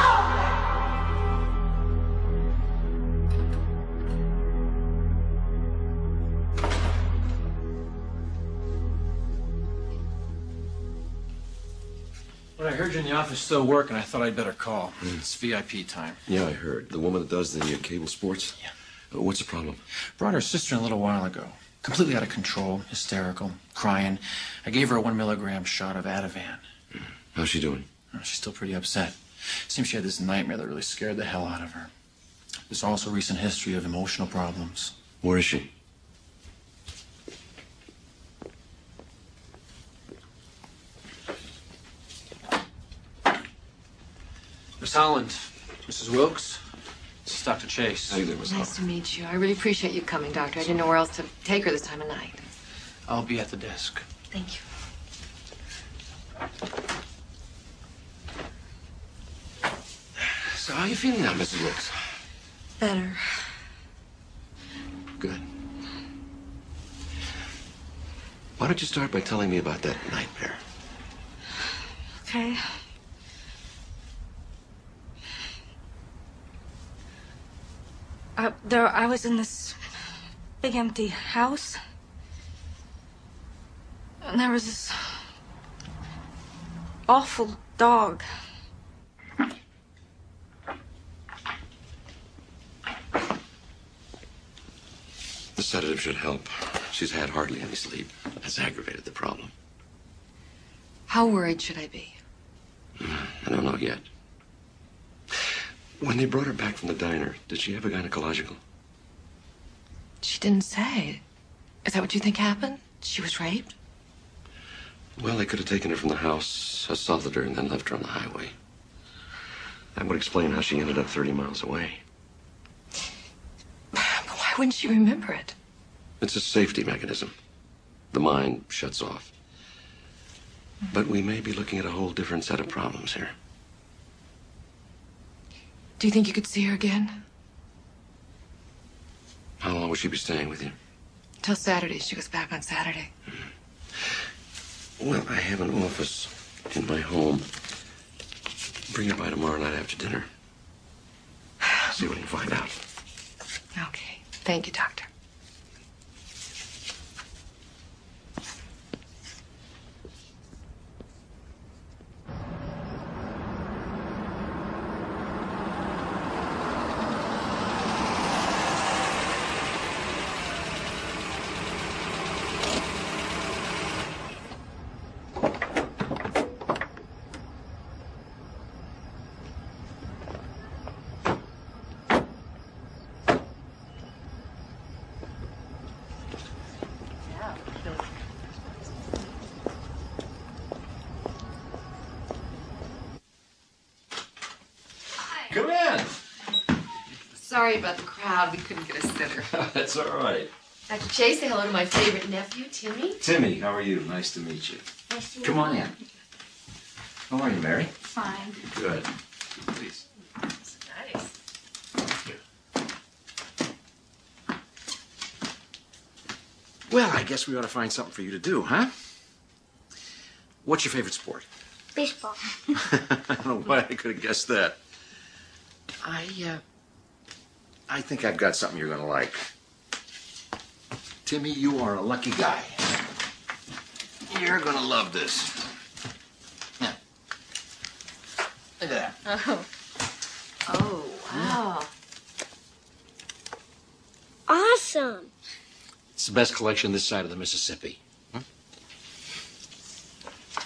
Well, I heard you in the office still working. I thought I'd better call. It's VIP time. Yeah, I heard. The woman that does the cable sports? Yeah. What's the problem? Brought her sister in a little while ago. Completely out of control, hysterical, crying. I gave her a 1 milligram shot of Ativan. How's she doing? Oh, she's still pretty upset. Seems she had this nightmare that really scared the hell out of her. There's also a recent history of emotional problems. Where is she? Miss Holland, Mrs. Wilkes, this is Dr. Chase. How you doing, Miss Nice to meet you. I really appreciate you coming, Doctor. I didn't know where else to take her this time of night. I'll be at the desk. Thank you. So how are you feeling now, Mrs. Wilkes? Better. Good. Why don't you start by telling me about that nightmare? Okay. I was in this big empty house. And there was this awful dog. The sedative should help. She's had hardly any sleep. That's aggravated the problem. How worried should I be? I don't know yet. When they brought her back from the diner, did she have a gynecological? She didn't say. Is that what you think happened? She was raped? Well, they could have taken her from the house, assaulted her, and then left her on the highway. That would explain how she ended up 30 miles away. But why wouldn't she remember it? It's a safety mechanism. The mind shuts off. But we may be looking at a whole different set of problems here. Do you think you could see her again? How long will she be staying with you? Till Saturday. She goes back on Saturday. Well, I have an office in my home. Bring her by tomorrow night after dinner. See what you can find out. Okay. Thank you, Doctor. Come in. Sorry about the crowd. We couldn't get a sitter. That's all right. Dr. Chase, say hello to my favorite nephew, Timmy. Timmy, how are you? Nice to meet you. Nice to meet Come on you. in. How are you, Mary? Fine. Good. Please. Nice. Well, I guess we ought to find something for you to do, huh? What's your favorite sport? Baseball. I don't know why I could have guessed that. I think I've got something you're gonna like. Timmy, you are a lucky guy. You're gonna love this. Yeah. Look at that. Oh. Oh, wow. Awesome. It's the best collection this side of the Mississippi.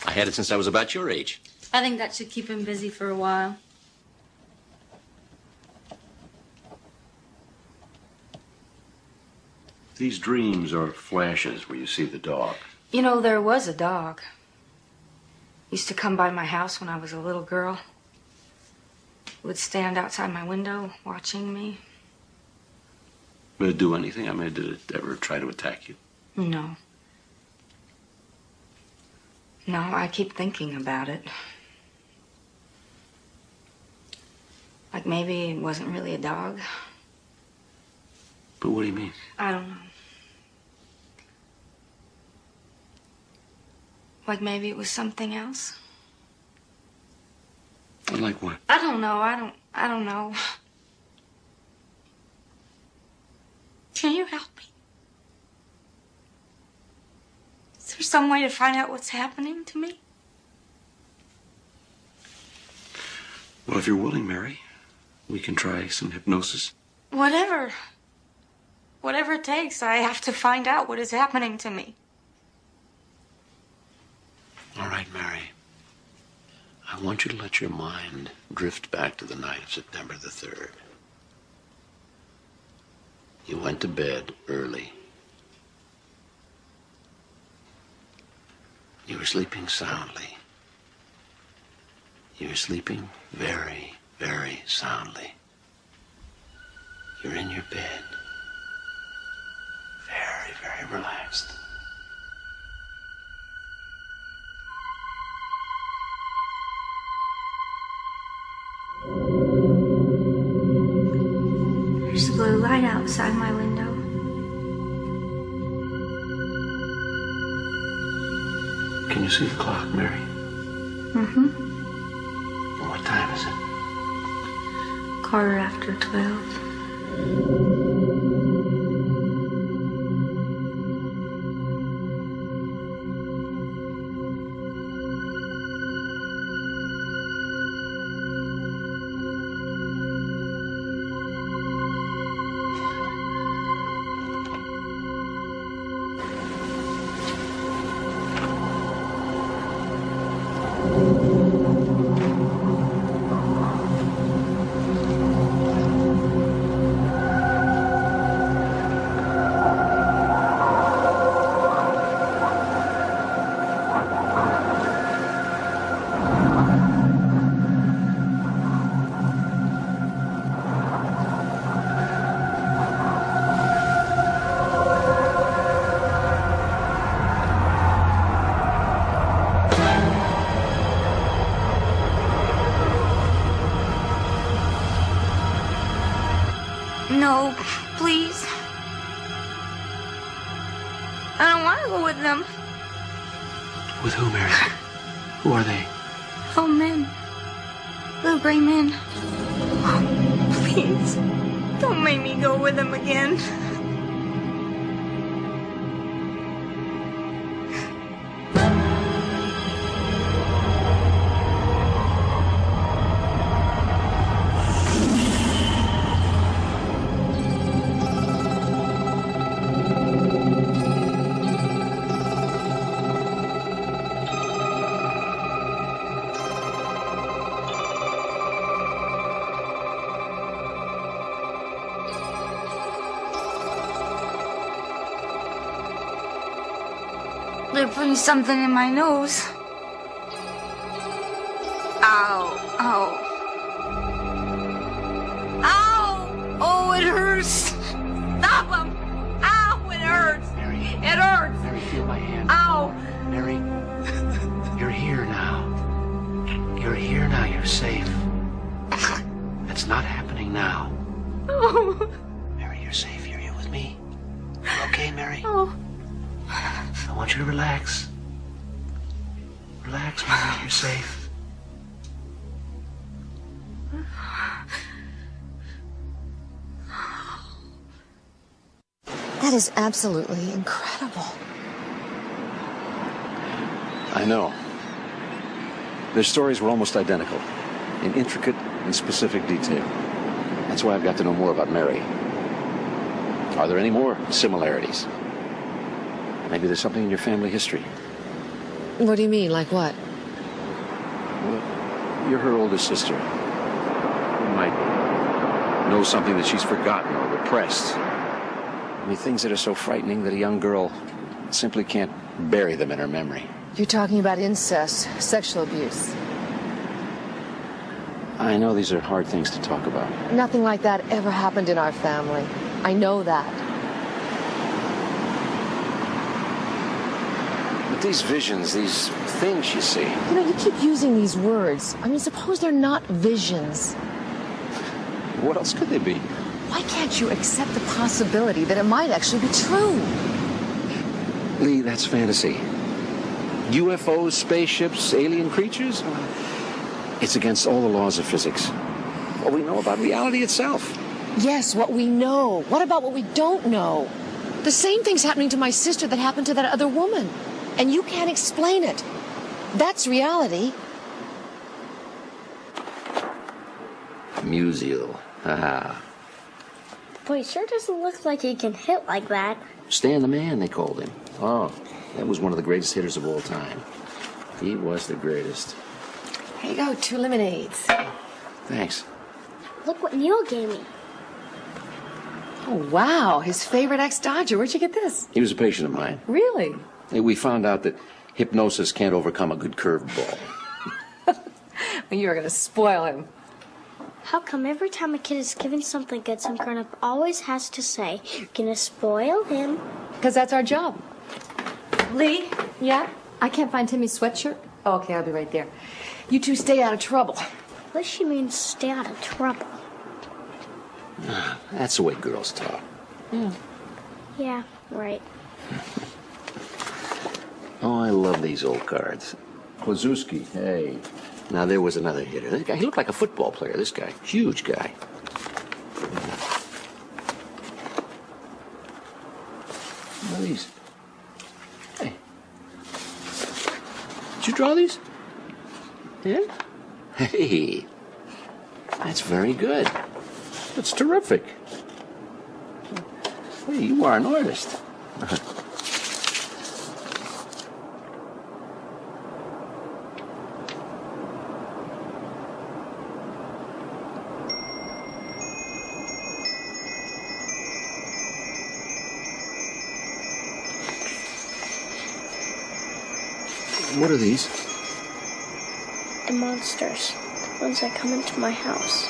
I had it since I was about your age. I think that should keep him busy for a while. These dreams are flashes where you see the dog. You know, there was a dog. Used to come by my house when I was a little girl. Would stand outside my window watching me. Would it do anything? I mean, did it ever try to attack you? No. No, I keep thinking about it. Like maybe it wasn't really a dog. But what do you mean? I don't know. Like maybe it was something else. Like what? I don't know. I don't know. Can you help me? Is there some way to find out what's happening to me? Well, if you're willing, Mary, we can try some hypnosis. Whatever. Whatever it takes, I have to find out what is happening to me. All right, Mary. I want you to let your mind drift back to the night of September the 3rd. You went to bed early. You were sleeping soundly. You were sleeping very, very soundly. You're in your bed. Very, very relaxed. There's a blue light outside my window. Can you see the clock, Mary? Mm-hmm. What time is it? 12:15. No, please. I don't want to go with them. With who, Mary? Who are they? Oh, men. Little gray men. Oh, please. Don't make me go with them again. They're putting something in my nose. Ow. Ow. Ow! Oh, it hurts. Stop them. Ow, it hurts. Mary. It hurts. Mary, feel my hand. Ow. Mary, you're here now. You're here now. You're safe. It's not happening now. Oh. Mary, you're safe. You're here with me. You're okay, Mary? Oh. I want you to relax. Relax, Mary. You're safe. That is absolutely incredible. I know. Their stories were almost identical, in intricate and specific detail. That's why I've got to know more about Mary. Are there any more similarities? Maybe there's something in your family history. What do you mean? Like what? Well, you're her older sister. You might know something that she's forgotten or repressed. I mean, things that are so frightening that a young girl simply can't bury them in her memory. You're talking about incest, sexual abuse. I know these are hard things to talk about. Nothing like that ever happened in our family. I know that. But these visions, these things you see... You know, you keep using these words. I mean, suppose they're not visions. What else could they be? Why can't you accept the possibility that it might actually be true? Lee, that's fantasy. UFOs, spaceships, alien creatures? It's against all the laws of physics. What we know about reality itself. Yes, what we know. What about what we don't know? The same thing's happening to my sister that happened to that other woman. And you can't explain it. That's Musial. Ah. Boy, he sure doesn't look like he can hit like that. Stan the Man, they called him. Oh, that was one of the greatest hitters of all time. He was the greatest. Here you go, 2 lemonades. Thanks. Look what Neil gave me. Oh, wow. His favorite ex-Dodger. Where'd you get this? He was a patient of mine. Really? Hey, we found out that hypnosis can't overcome a good curved ball. Well, you're going to spoil him. How come every time a kid is given something good, some grown-up always has to say, you're gonna spoil him? Because that's our job. Lee? Yeah? I can't find Timmy's sweatshirt. Oh, okay, I'll be right there. You two stay out of trouble. What does she mean, stay out of trouble? That's the way girls talk. Yeah, right. Oh, I love these old cards. Kozuski, hey. Now, there was another hitter. This guy, he looked like a football player, this guy. Huge guy. What are these? Hey. Did you draw these? Yeah? Hey. That's very good. That's terrific. Hey, you are an artist. What are these? The monsters. The ones that come into my house.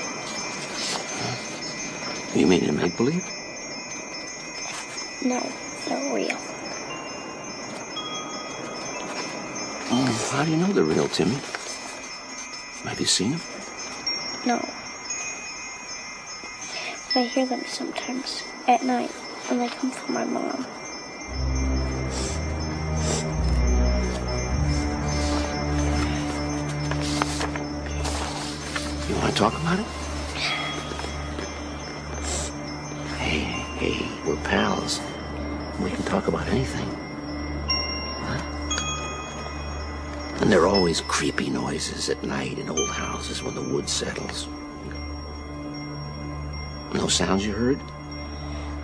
You mean in make-believe? No, they're real. Oh, how do you know they're real, Timmy? Have you seen them? No. But I hear them sometimes at night when they come from my mom. You want to talk about it? Hey, we're pals. We can talk about anything. Huh? And there are always creepy noises at night in old houses when the wood settles. Those sounds you heard?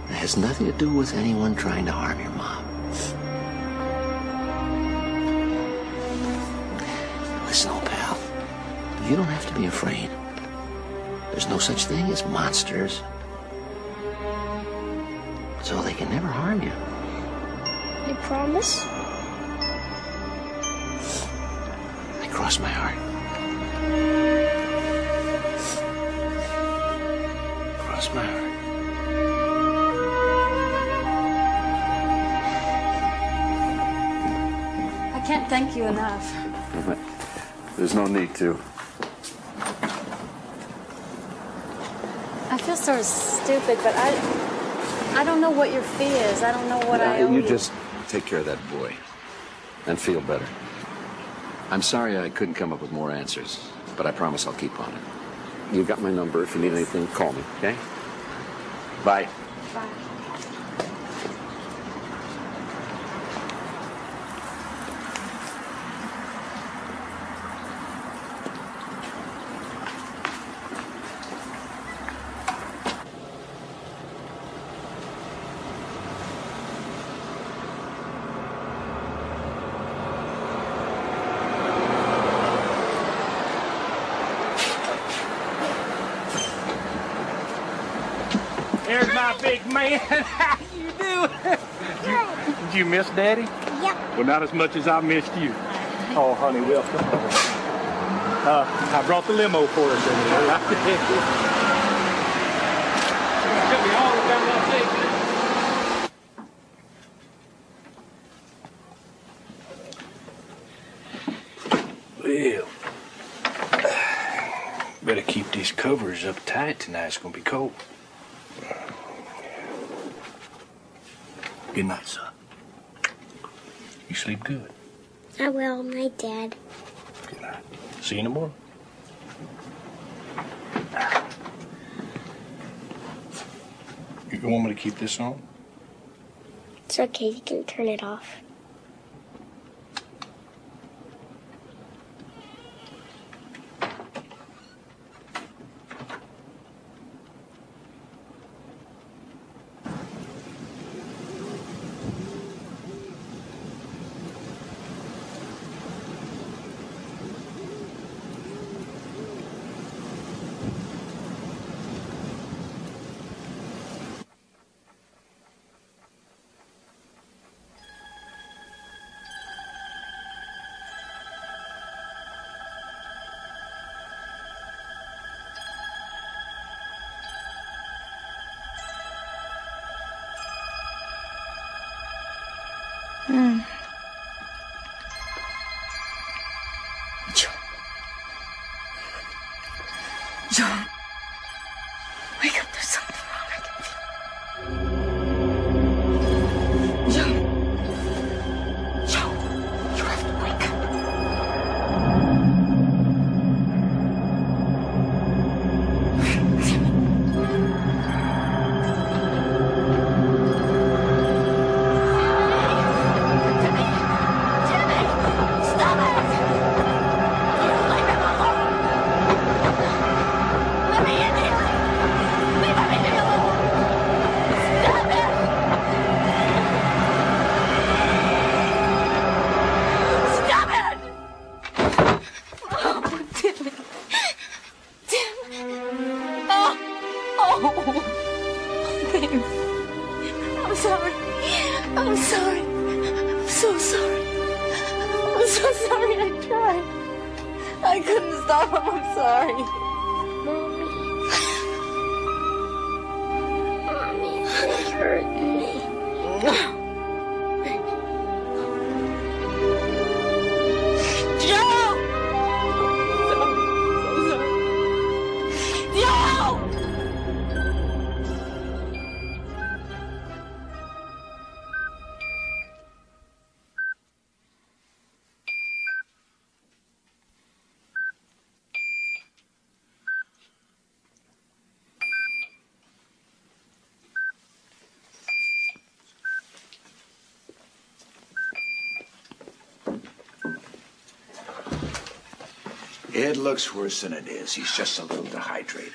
That has nothing to do with anyone trying to harm your mom. Listen, old pal. You don't have to be afraid. There's no such thing as monsters. So they can never harm you. You promise? I cross my heart. Cross my heart. I can't thank you enough. There's no need to. I feel sort of stupid, but I don't know what your fee is. I don't know what I owe You just take care of that boy and feel better. I'm sorry I couldn't come up with more answers, but I promise I'll keep on it. You've got my number. If you need anything, call me, okay? Bye. Bye. There's my big man. How you doing? Did you miss Daddy? Yep. Well, not as much as I missed you. Oh, honey, welcome. I brought the limo for us in there. Took me all the way down that Well, better keep these covers up tight tonight. It's gonna be cold. Good night, son. You sleep good. I will. Night, Dad. Good night. See you in the morning. You want me to keep this on? It's okay. You can turn it off. John, wake up. There's something wrong. I can feel. John, you have to wake up. I'm sorry. I'm sorry. I'm so sorry. I'm so sorry. I tried. I couldn't stop him. I'm sorry. Mommy, it hurt me. Joe! Joe! It looks worse than it is. He's just a little dehydrated.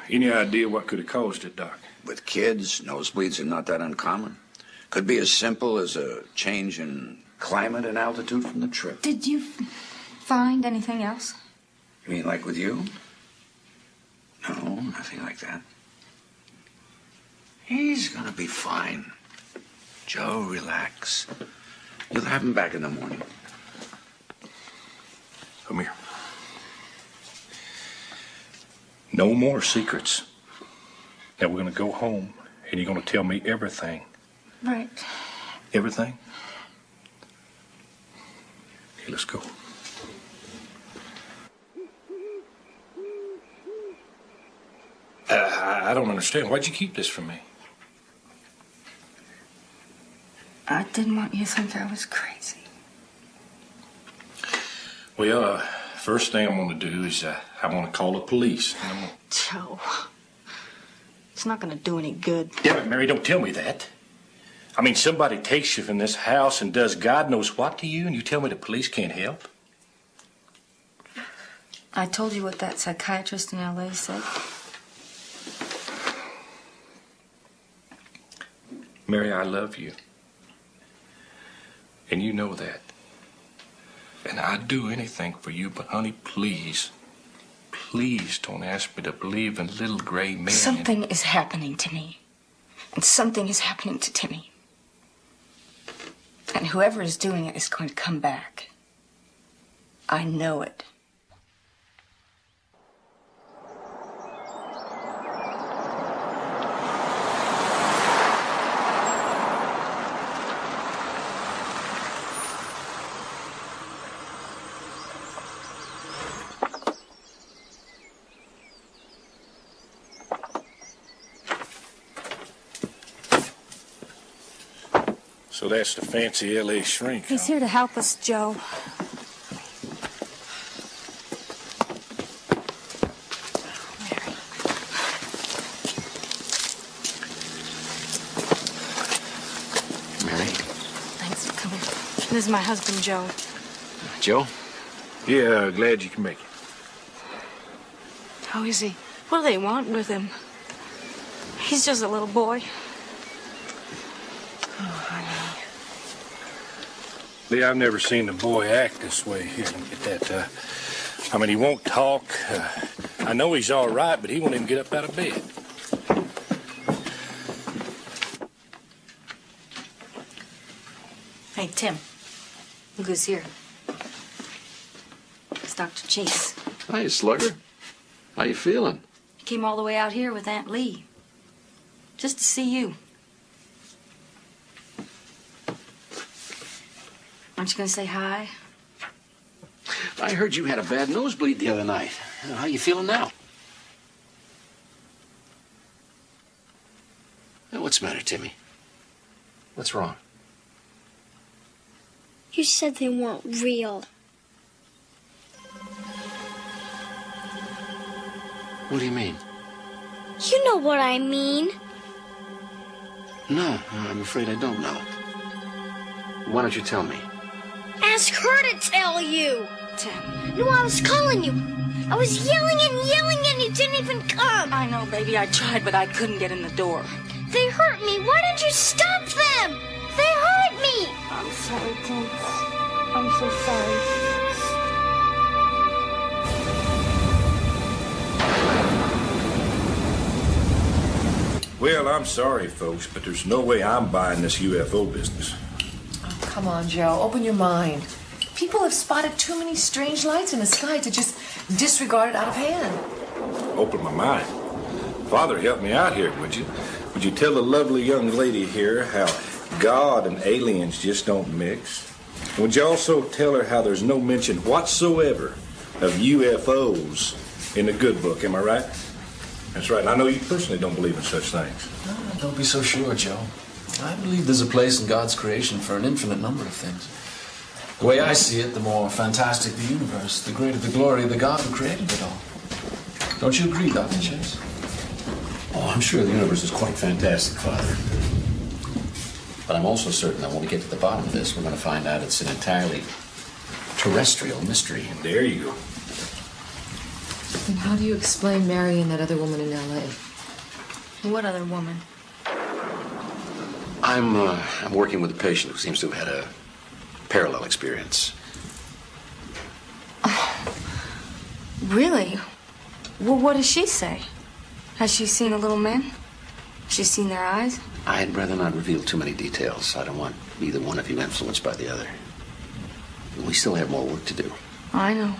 Any idea what could have caused it, Doc? With kids, nosebleeds are not that uncommon. Could be as simple as a change in climate and altitude from the trip. Did you find anything else? You mean like with you? No, nothing like that. He's gonna be fine. Joe, relax. You'll have him back in the morning. Come here. No more secrets. Now we're gonna go home and you're gonna tell me everything. Right. Everything? Okay, let's go. I don't understand. Why'd you keep this from me? I didn't want you to think I was crazy. Well, first thing I'm going to do is I want to call the police. Joe, it's not going to do any good. Damn it, Mary, don't tell me that. I mean, somebody takes you from this house and does God knows what to you, and you tell me the police can't help? I told you what that psychiatrist in L.A. said. Mary, I love you. And you know that. And I'd do anything for you, but honey, please, please don't ask me to believe in little gray men. Something is happening to me. And something is happening to Timmy. And whoever is doing it is going to come back. I know it. So that's the fancy L.A. shrink. He's here to help us, Joe. Mary? Thanks for coming. This is my husband, Joe. Joe? Yeah, glad you can make it. How is he? What do they want with him? He's just a little boy. Oh, honey. Lee, I've never seen a boy act this way. Here, let me get that. I mean, he won't talk. I know he's all right, but he won't even get up out of bed. Hey, Tim. Look who's here. It's Dr. Chase. Hi, Slugger. How you feeling? He came all the way out here with Aunt Lee. Just to see you. Aren't you going to say hi? I heard you had a bad nosebleed the other night. How you feeling now? What's the matter, Timmy? What's wrong? You said they weren't real. What do you mean? You know what I mean. No, I'm afraid I don't know. Why don't you tell me? Ask her to tell you. Tim. No, I was calling you. I was yelling and you didn't even come. I know, baby. I tried, but I couldn't get in the door. They hurt me. Why didn't you stop them? They hurt me. I'm sorry, Tim. I'm so sorry. Well, I'm sorry, folks, but there's no way I'm buying this UFO business. Oh, come on, Joe. Open your mind. People have spotted too many strange lights in the sky to just disregard it out of hand. Open my mind. Father, help me out here, would you? Would you tell the lovely young lady here how God and aliens just don't mix? And would you also tell her how there's no mention whatsoever of UFOs in the good book? Am I right? That's right. And I know you personally don't believe in such things. No, don't be so sure, Joe. I believe there's a place in God's creation for an infinite number of things. The way I see it, the more fantastic the universe, the greater the glory of the God who created it all. Don't you agree, Dr. Chase? Oh, I'm sure the universe is quite fantastic, Father. But I'm also certain that when we get to the bottom of this, we're going to find out it's an entirely terrestrial mystery. And there you go. And how do you explain marrying that other woman in L.A.? What other woman? I'm working with a patient who seems to have had a parallel experience. Really? Well, what does she say? Has she seen a little man? Has she seen their eyes? I'd rather not reveal too many details. I don't want either one of you influenced by the other. We still have more work to do. I know.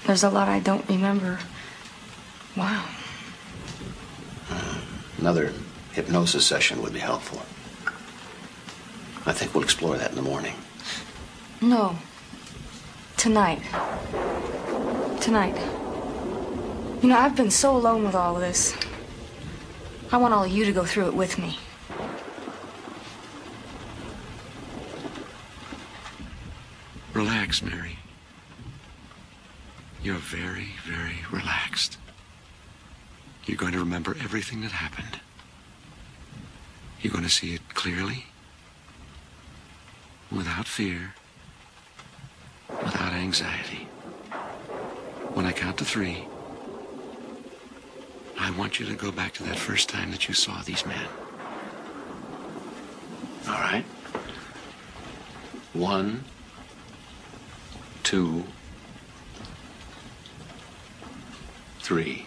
There's a lot I don't remember. Wow. Another hypnosis session would be helpful. I think we'll explore that in the morning. No. Tonight. Tonight. You know, I've been so alone with all of this. I want all of you to go through it with me. Relax, Mary. You're very, very relaxed. You're going to remember everything that happened. You're going to see it clearly, without fear, without anxiety. When I count to 3, I want you to go back to that first time that you saw these men. All right? 1, 2, 3.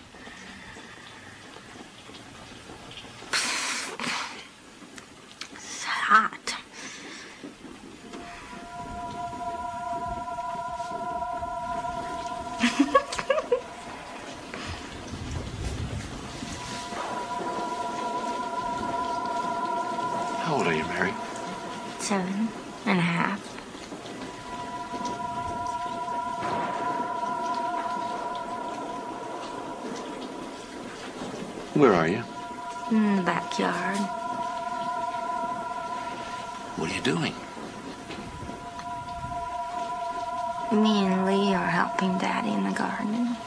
How old are you, Mary? 7.5. Where are you? In the backyard. What are you doing? Me and Lee are helping Daddy in the garden.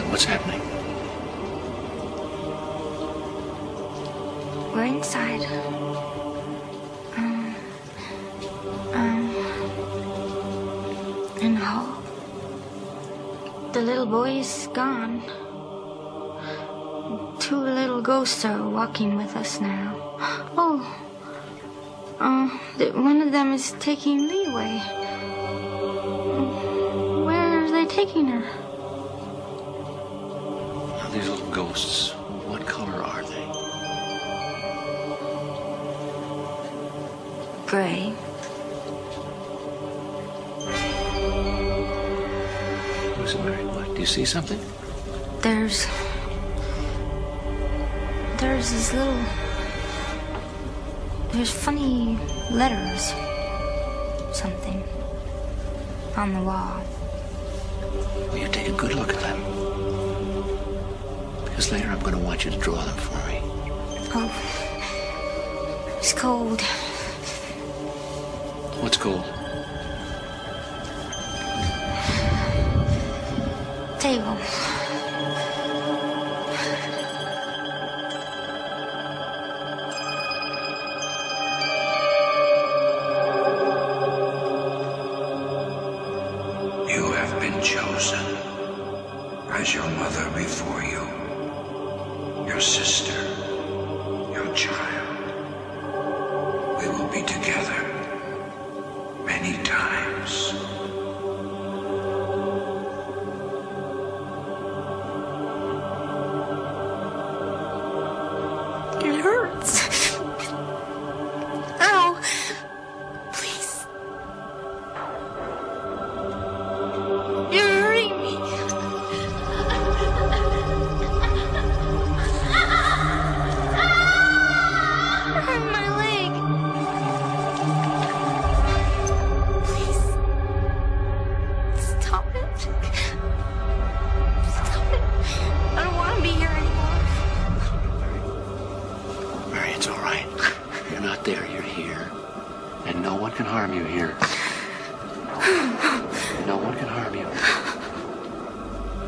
What's happening? We're inside. In the hall. The little boy is gone. 2 little ghosts are walking with us now. Oh. One of them is taking Lee away. Where are they taking her? These little ghosts, what color are they? Gray. Listen, Mary, what? Do you see something? There's this little... There's funny letters. Something. On the wall. Will you take a good look at them? Because later I'm going to want you to draw them for me. Oh. It's cold. What's cold? Table. You have been chosen as your mother before you, your sister, your child. We will be together many times. It hurts. Ow. Please. You're hurting me. Hurt my leg. Please. Stop it. Stop it. I don't want to be here anymore. Mary, it's all right. You're not there, you're here. And no one can harm you here. No one can harm you.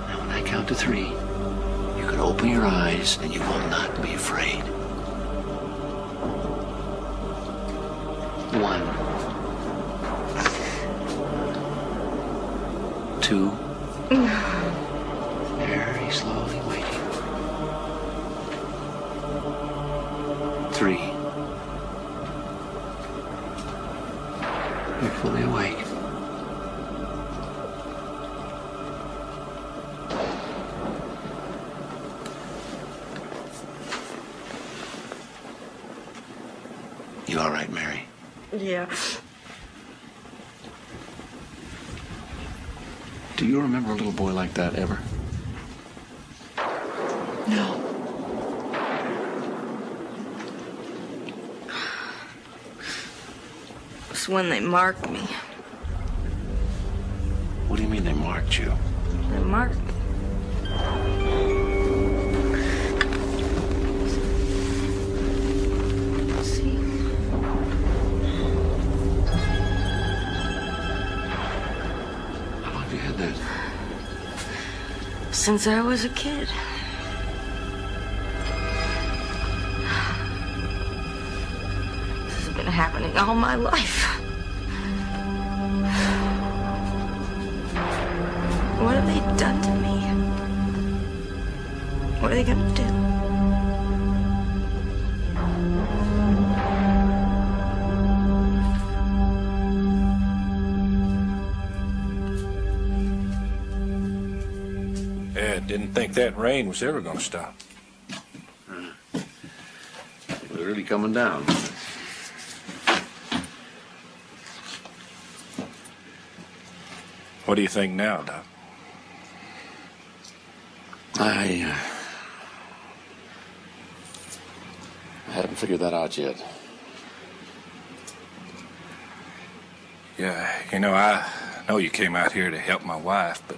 Now, when I count to 3, you can open your eyes and you will not be afraid. 1, 2. Very slowly waiting. 3. You're fully awake. You all right, Mary? Yeah. Do you remember a little boy like that ever? No. It's when they marked me. What do you mean they marked you? They marked me. See? How long have you had that? Since I was a kid. This has been happening all my life. What have they done to me? What are they gonna do? Yeah, didn't think that rain was ever gonna stop. It was really coming down. What do you think now, Doc? I haven't figured that out yet. Yeah, you know, I know you came out here to help my wife, but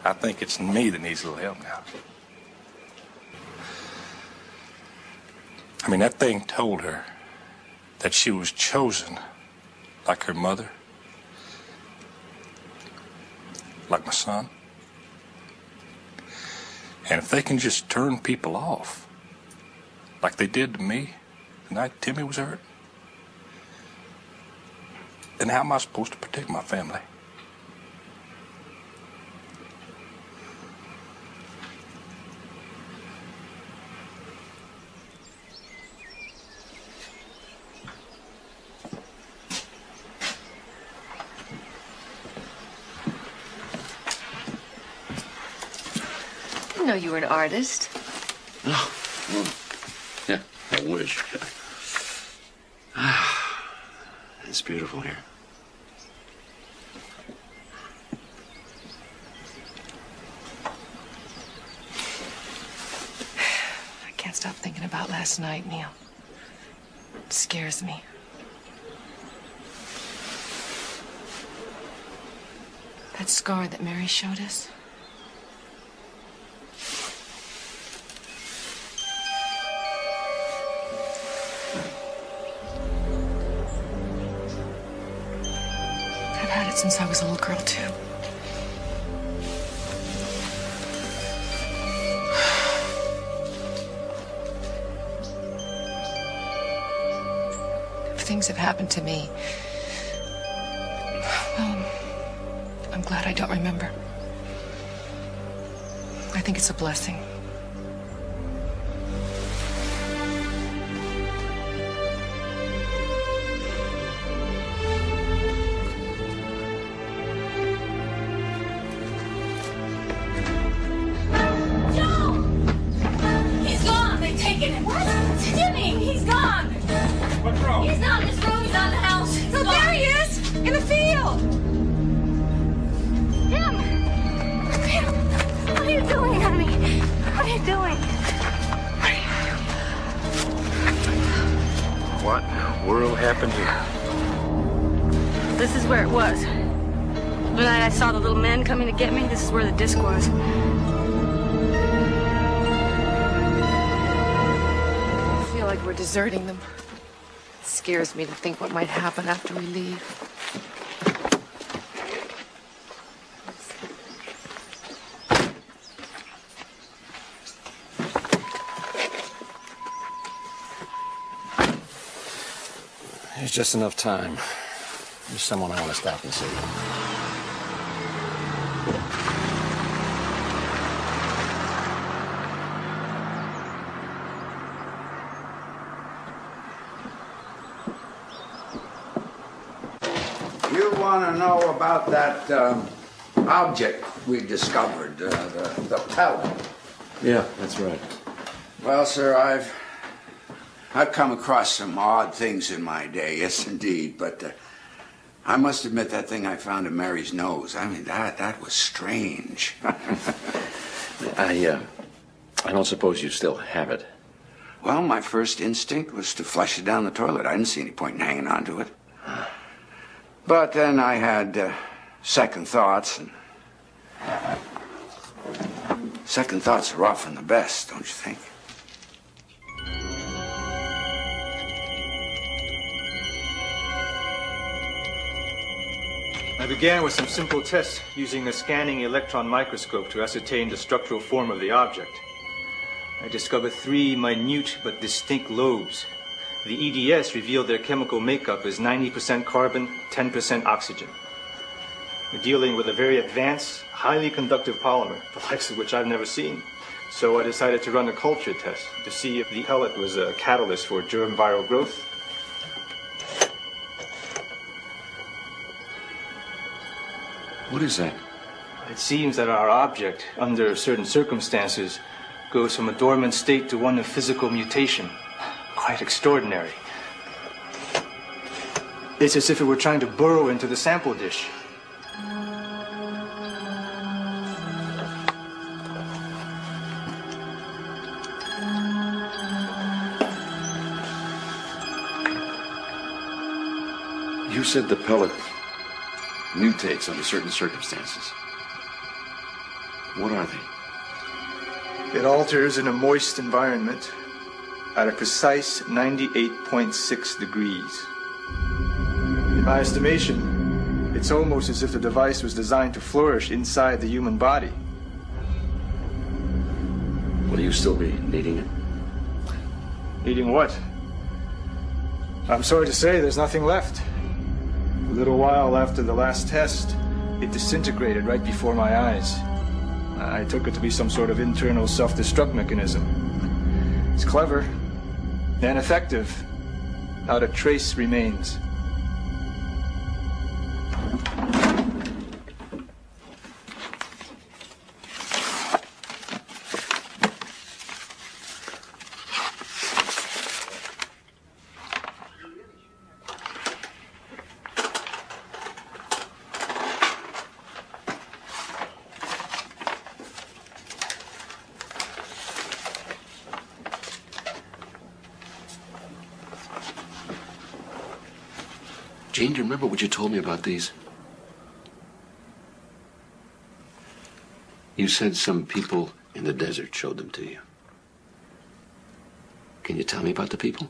I think it's me that needs a little help now. I mean, that thing told her that she was chosen like her mother, like my son. And if they can just turn people off, like they did to me the night Timmy was hurt, then how am I supposed to protect my family? I didn't know you were an artist. Oh, well, yeah, I wish. It's beautiful here. I can't stop thinking about last night, Neil. It scares me. That scar that Mary showed us. I've had it since I was a little girl, too. If things have happened to me, well, I'm glad I don't remember. I think it's a blessing. He's gone. They've taken him. What? Timmy, he's gone. What's wrong? He's not in this room. He's not in the house. He's gone. There he is, in the field. Tim. Tim, what are you doing, honey? What are you doing? What in the world happened here? This is where it was. The night I saw the little men coming to get me, this is where the disc was. I feel like we're deserting them. It scares me to think what might happen after we leave. There's just enough time. There's someone I want to stop and see. You want to know about that object we discovered, the pellet? Yeah, that's right. Well, sir, I've come across some odd things in my day, yes indeed, but I must admit that thing I found in Mary's nose, I mean, that was strange. I don't suppose you still have it. Well, my first instinct was to flush it down the toilet. I didn't see any point in hanging on to it. But then I had second thoughts, and second thoughts are often the best, don't you think? I began with some simple tests using a scanning electron microscope to ascertain the structural form of the object. I discovered 3 minute but distinct lobes. The EDS revealed their chemical makeup as 90% carbon, 10% oxygen. We're dealing with a very advanced, highly conductive polymer, the likes of which I've never seen. So I decided to run a culture test to see if the pellet was a catalyst for germ viral growth. What is that? It seems that our object, under certain circumstances, goes from a dormant state to one of physical mutation. Quite extraordinary. It's as if it were trying to burrow into the sample dish. You said the pellet mutates under certain circumstances. What are they? It alters in a moist environment at a precise 98.6 degrees. In my estimation, it's almost as if the device was designed to flourish inside the human body. Will you still be needing it? Needing what? I'm sorry to say there's nothing left. A little while after the last test, it disintegrated right before my eyes. I took it to be some sort of internal self-destruct mechanism. It's clever and effective. Not a trace remains. Jane, do you remember what you told me about these? You said some people in the desert showed them to you. Can you tell me about the people?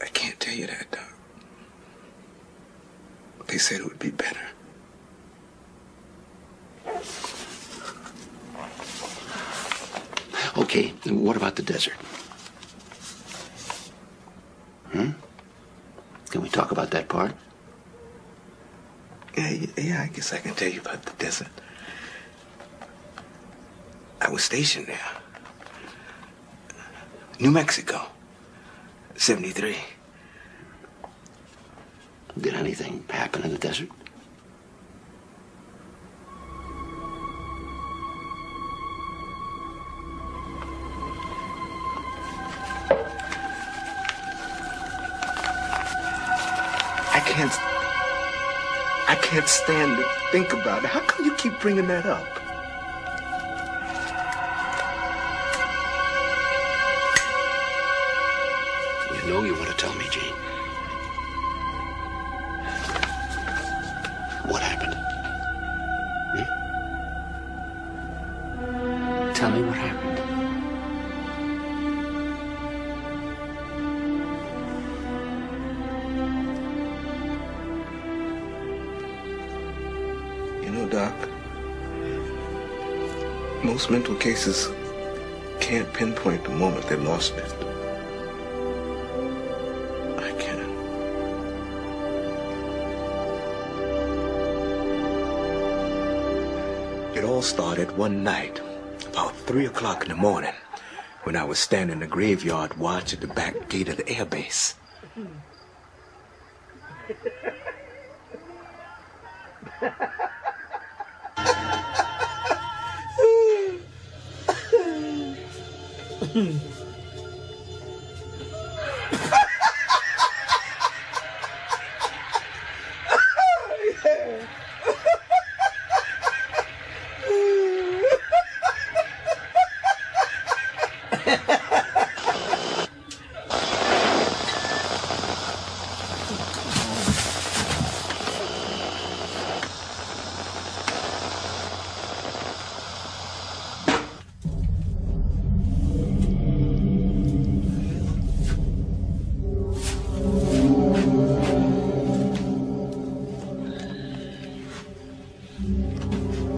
I can't tell you that, Doc. They said it would be better. Okay, then what about the desert? Can we talk about that part? Yeah, I guess I can tell you about the desert. I was stationed there. New Mexico. 73. Did anything happen in the desert? I can't stand to think about it. How come you keep bringing that up? You know you want to tell me, Jane. What happened? Tell me what happened. Doc, most mental cases can't pinpoint the moment they lost it. I can. It all started one night, about 3 o'clock in the morning, when I was standing in the graveyard watch at the back gate of the air base.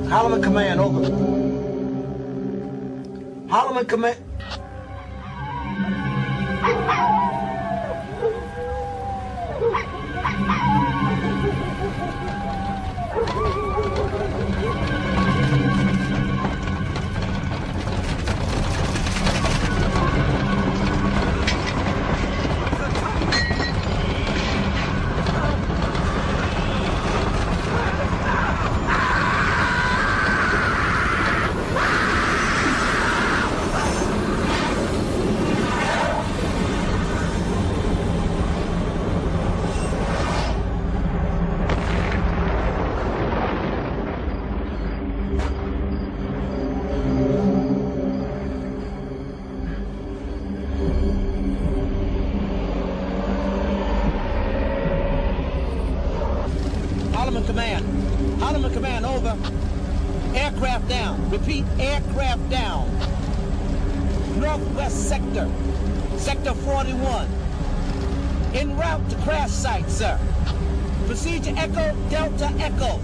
Holloman Command, over. Holloman Command. Holloman Command, over. Aircraft down. Repeat, aircraft down. Northwest sector. Sector 41. En route to crash site, sir. Procedure Echo, Delta Echo.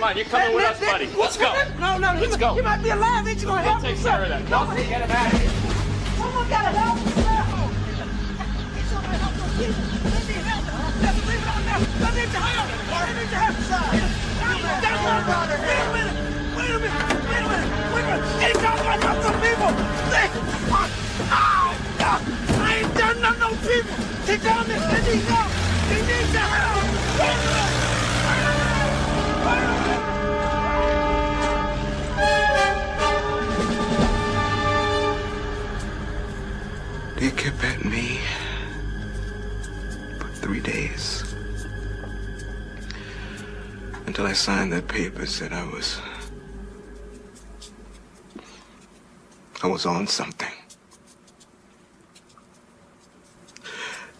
on, you're coming with us, buddy. Let's go. No, Let's go. He might be alive. Ain't you gonna help We'll him? take care of that. Don't get him out of here. Someone gotta help him. He's gonna help those people. They need help. Just leave it on there. They need your help. They need your help, son. Wait a minute. He's trying to help some people. I ain't done nothing to those people. They down there. They need help. They need your help. Wait a minute. They kept at me for 3 days. Until I signed that paper that said I was on something.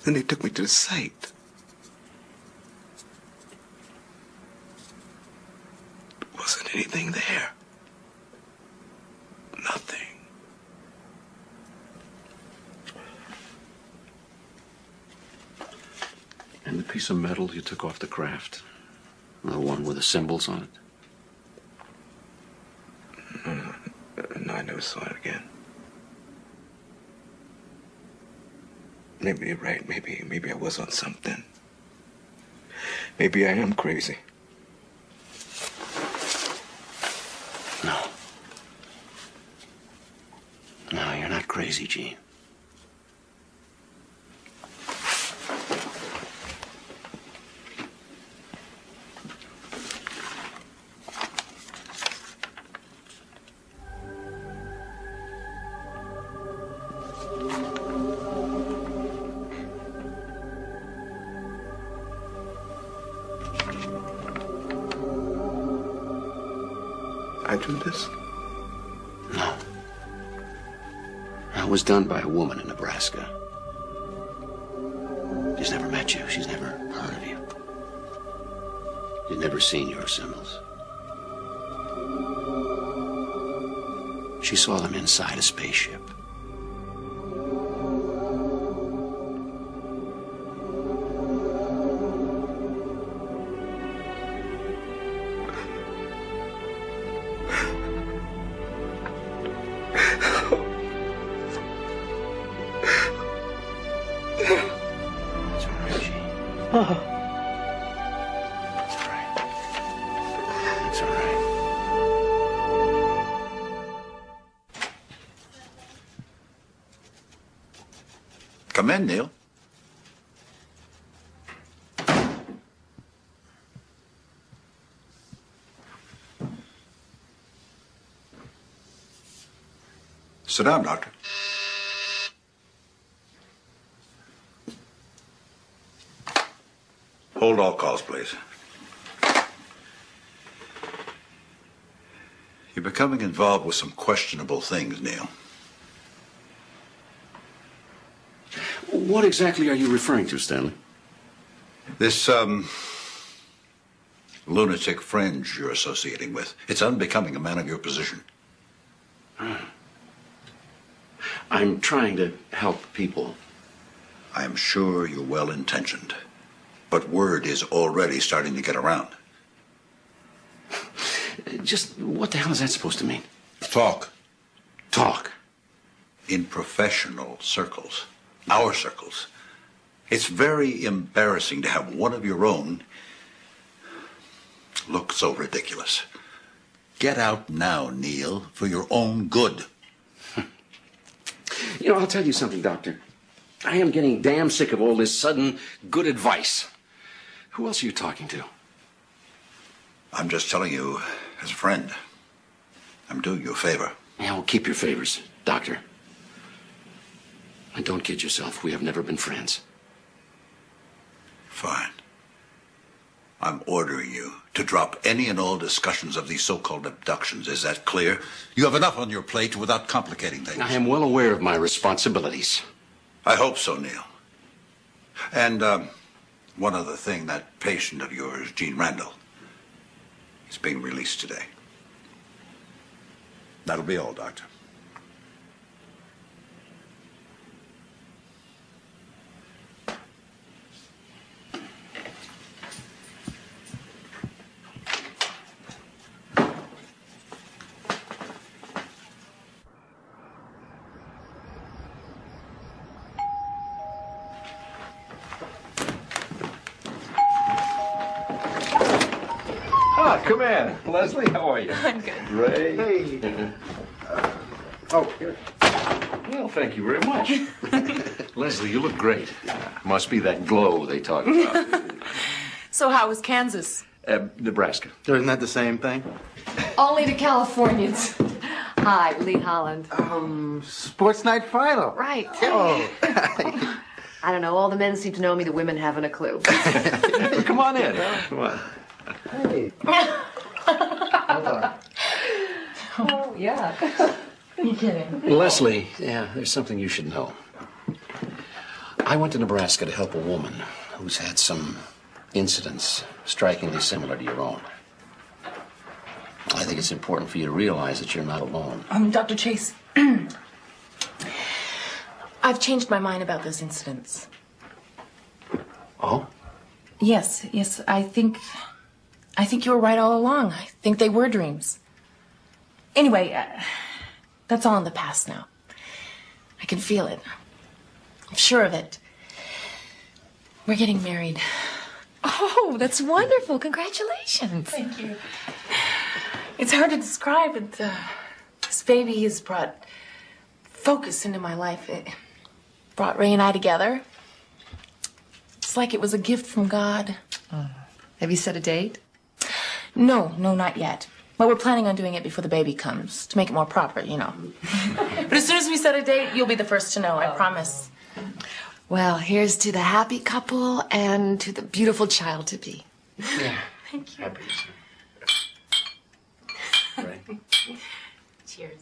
Then they took me to the site. There wasn't anything there. Nothing. And the piece of metal you took off the craft? The one with the symbols on it? No, I never saw it again. Maybe you're right. Maybe I was on something. Maybe I am crazy. No. No, you're not crazy, Gene. I do this? No. That was done by a woman in Nebraska. She's never met you. She's never heard of you. She's never seen your symbols. She saw them inside a spaceship. Come in, Neil. Sit down, Doctor. Hold all calls, please. You're becoming involved with some questionable things, Neil. What exactly are you referring to, Stanley? This, lunatic fringe you're associating with. It's unbecoming a man of your position. I'm trying to help people. I am sure you're well-intentioned, but word is already starting to get around. Just what the hell is that supposed to mean? Talk. Talk? In professional circles. Our circles. It's very embarrassing to have one of your own look so ridiculous. Get out now, Neil, for your own good. You know, I'll tell you something, Doctor. I am getting damn sick of all this sudden good advice. Who else are you talking to? I'm just telling you as a friend. I'm doing you a favor. Yeah, well, keep your favors, Doctor. And don't kid yourself. We have never been friends. Fine. I'm ordering you to drop any and all discussions of these so-called abductions. Is that clear? You have enough on your plate without complicating things. I am well aware of my responsibilities. I hope so, Neil. And one other thing, that patient of yours, Gene Randall, is being released today. That'll be all, Doctor. Ah, come in. Leslie, how are you? I'm good. Ray. Hey. Oh, here. Well, thank you very much. Leslie, you look great. Must be that glow they talk about. So how was Kansas? Nebraska. Isn't that the same thing? Only to Californians. Hi, Lee Holland. Sports night final. Right. Oh. I don't know. All the men seem to know me. The women haven't a clue. Well, come on in. Come on. Hey. Hold on. Oh, yeah. You kidding? Leslie, yeah, there's something you should know. I went to Nebraska to help a woman who's had some incidents strikingly similar to your own. I think it's important for you to realize that you're not alone. Dr. Chase, I've changed my mind about those incidents. Oh? Yes, I think you were right all along. I think they were dreams. Anyway, that's all in the past now. I can feel it. I'm sure of it. We're getting married. Oh, that's wonderful. Congratulations. Thank you. It's hard to describe, but this baby has brought focus into my life. It brought Ray and I together. It's like it was a gift from God. Have you set a date? No, not yet. Well, we're planning on doing it before the baby comes, to make it more proper, you know. But as soon as we set a date, you'll be the first to know, I promise. Well, here's to the happy couple and to the beautiful child to be. Yeah. Thank you. Right. Cheers.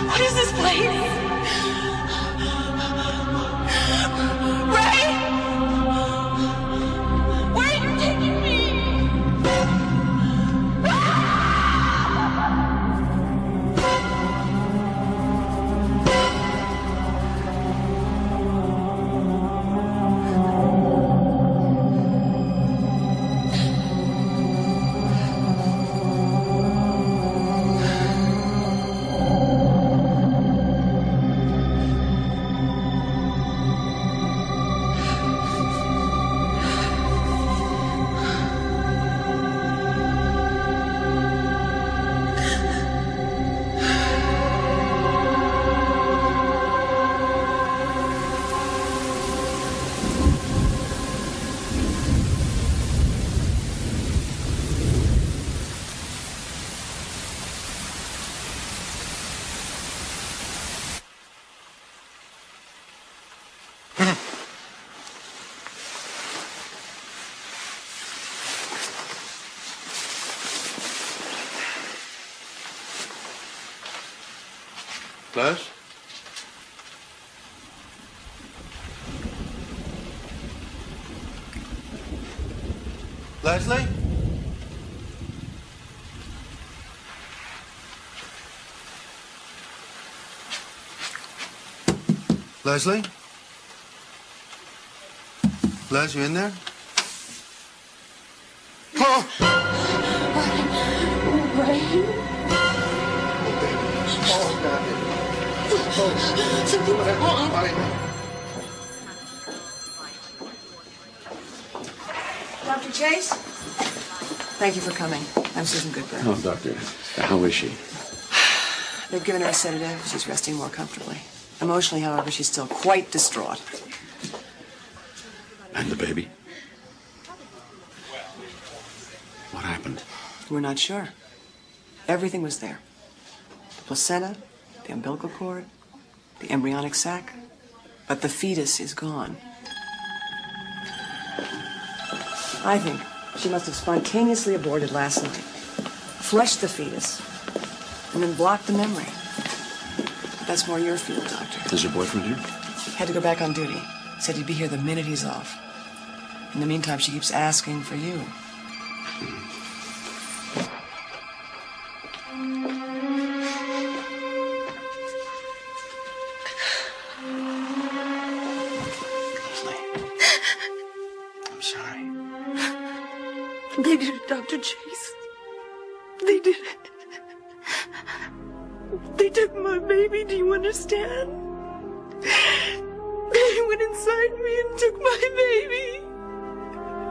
What is this place? Ray? Where are you taking me? Les? Leslie? Leslie? Les, you in there? Oh! Ray? Oh, God. Something's wrong. Dr. Chase? Thank you for coming. I'm Susan Goodburn. Oh, Doctor, how is she? They've given her a sedative. She's resting more comfortably. Emotionally, however, she's still quite distraught. And the baby? What happened? We're not sure. Everything was there. The placenta, the umbilical cord, the embryonic sac. But the fetus is gone. I think she must have spontaneously aborted last night, flushed the fetus, and then blocked the memory. That's more your field, Doctor. Is your boyfriend here? Had to go back on duty. Said he'd be here the minute he's off. In the meantime, she keeps asking for you. I'm sorry. They did it, Dr. Chase. They did it. They took my baby, do you understand? They went inside me and took my baby.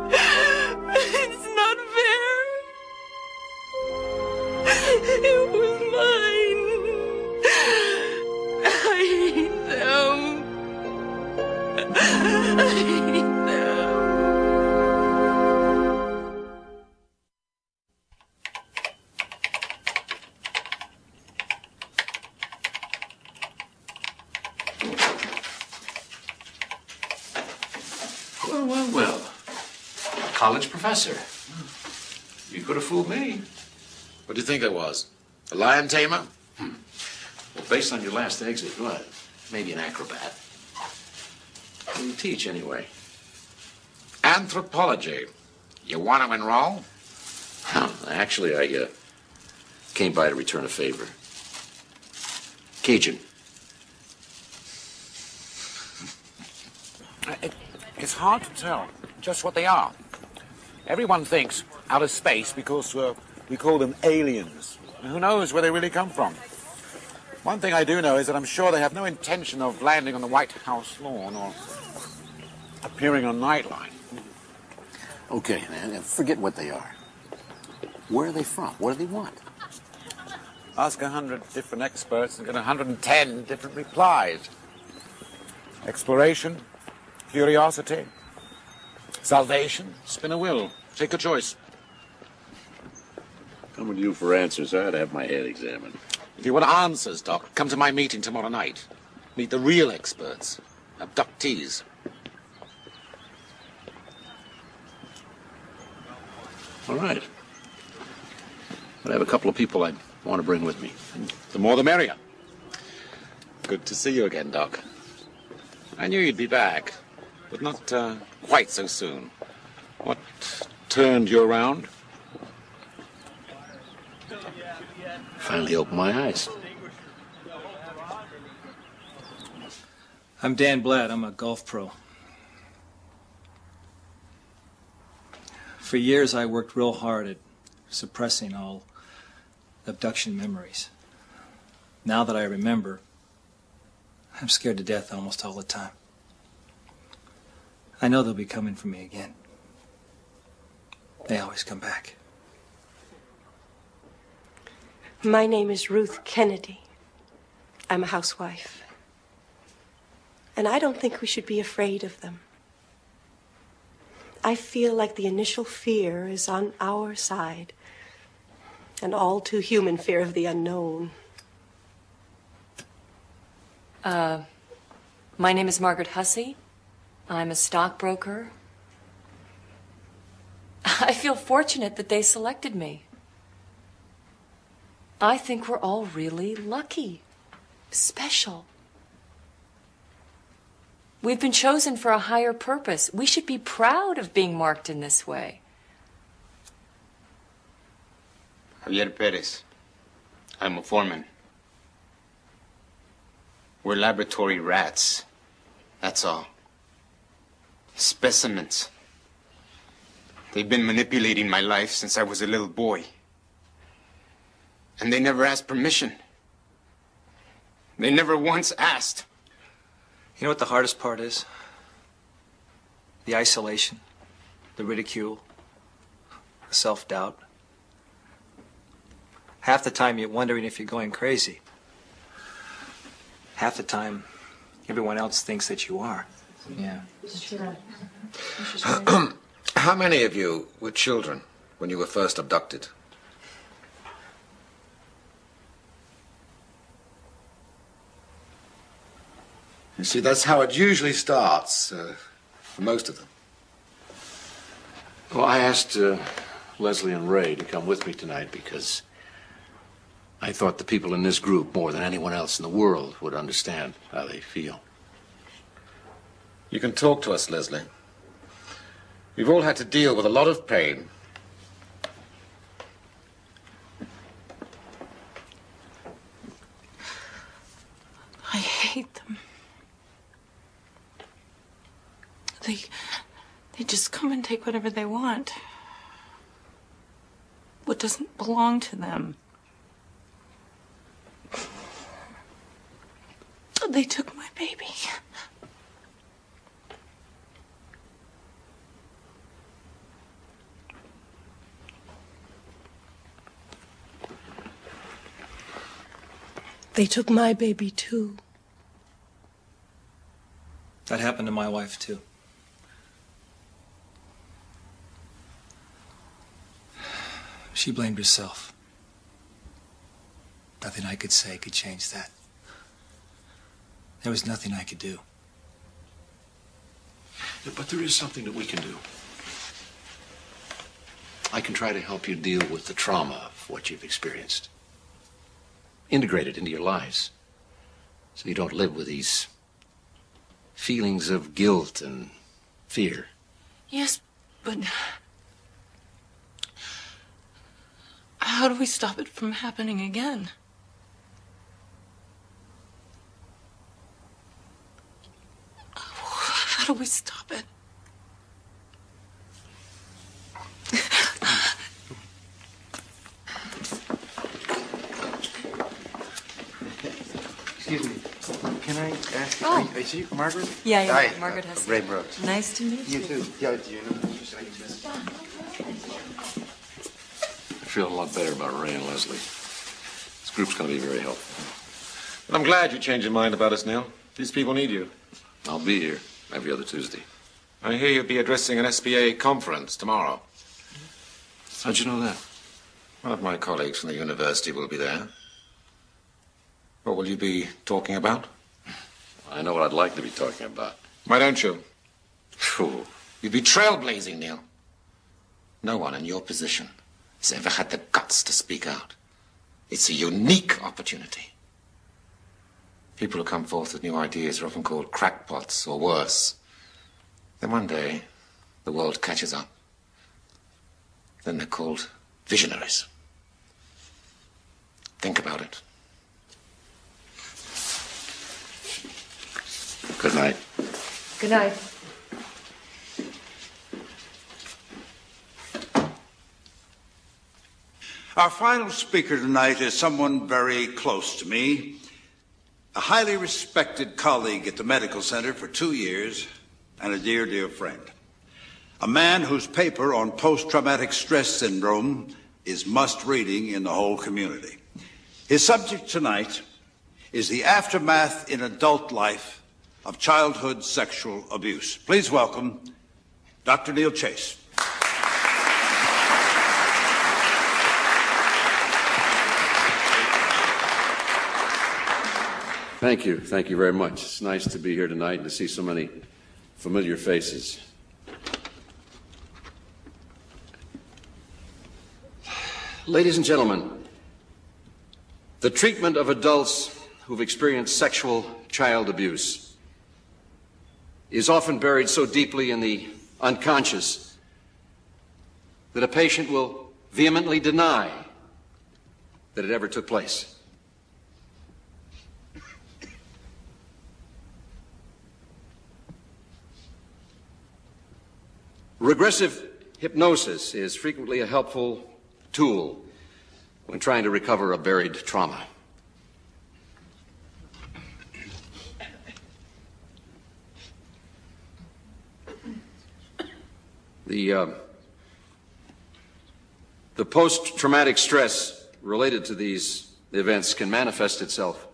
It's not fair. It was mine. I hate them. I hate them. Well, college professor. You could have fooled me. What do you think I was? A lion tamer? Well, based on your last exit, what? Maybe an acrobat. What do you teach, anyway? Anthropology. You want to enroll? Actually, I came by to return a favor. Cajun. It's hard to tell just what they are. Everyone thinks outer space because we call them aliens. And who knows where they really come from? One thing I do know is that I'm sure they have no intention of landing on the White House lawn or appearing on Nightline. Okay, man, forget what they are. Where are they from? What do they want? Ask 100 different experts and get 110 different replies. Exploration, curiosity, salvation, spin a wheel. Take a choice. Coming to you for answers, I'd have my head examined. If you want answers, Doc, come to my meeting tomorrow night. Meet the real experts, abductees. All right. But I have a couple of people I want to bring with me. The more the merrier. Good to see you again, Doc. I knew you'd be back, but not quite so soon. What turned you around? Finally opened my eyes. I'm Dan Blatt. I'm a golf pro. For years, I worked real hard at suppressing all abduction memories. Now that I remember, I'm scared to death almost all the time. I know they'll be coming for me again. They always come back. My name is Ruth Kennedy. I'm a housewife. And I don't think we should be afraid of them. I feel like the initial fear is on our side. An all too human fear of the unknown. My name is Margaret Hussey. I'm a stockbroker. I feel fortunate that they selected me. I think we're all really lucky, special. We've been chosen for a higher purpose. We should be proud of being marked in this way. Javier Perez. I'm a foreman. We're laboratory rats. That's all. Specimens. They've been manipulating my life since I was a little boy. And they never asked permission. They never once asked. You know what the hardest part is? The isolation, the ridicule, the self-doubt. Half the time you're wondering if you're going crazy. Half the time, everyone else thinks that you are. Yeah. How many of you were children when you were first abducted? You see, that's how it usually starts, for most of them. Well, I asked Leslie and Ray to come with me tonight because I thought the people in this group, more than anyone else in the world, would understand how they feel. You can talk to us, Leslie. We've all had to deal with a lot of pain. I hate them. They just come and take whatever they want. What doesn't belong to them. They took my baby. They took my baby too. That happened to my wife, too. She blamed herself. Nothing I could say could change that. There was nothing I could do. Yeah, but there is something that we can do. I can try to help you deal with the trauma of what you've experienced. Integrate it into your lives so you don't live with these feelings of guilt and fear. Yes, but how do we stop it from happening again? How do we stop it? Excuse me. Can I ask you, Oh. is you Margaret? Yeah, yeah. Hi, Margaret has. Ray Brooks. Nice to meet you. You too. Yeah, do you know? I feel a lot better about Ray and Leslie. This group's going to be very helpful. I'm glad you changed your mind about us, Neil. These people need you. I'll be here every other Tuesday. I hear you'll be addressing an SBA conference tomorrow. How'd you know that? One of my colleagues from the university will be there. What will you be talking about? I know what I'd like to be talking about. Why don't you? Phew. You'd be trailblazing, Neil. No one in your position has ever had the guts to speak out. It's a unique opportunity. People who come forth with new ideas are often called crackpots or worse. Then one day, the world catches up. Then they're called visionaries. Think about it. Good night. Good night. Our final speaker tonight is someone very close to me, a highly respected colleague at the medical center for 2 years, and a dear, dear friend. A man whose paper on post-traumatic stress syndrome is must-reading in the whole community. His subject tonight is the aftermath in adult life of childhood sexual abuse. Please welcome Dr. Neil Chase. Thank you. Thank you very much. It's nice to be here tonight and to see so many familiar faces. Ladies and gentlemen, the treatment of adults who've experienced sexual child abuse is often buried so deeply in the unconscious that a patient will vehemently deny that it ever took place. Regressive hypnosis is frequently a helpful tool when trying to recover a buried trauma. The post-traumatic stress related to these events can manifest itself.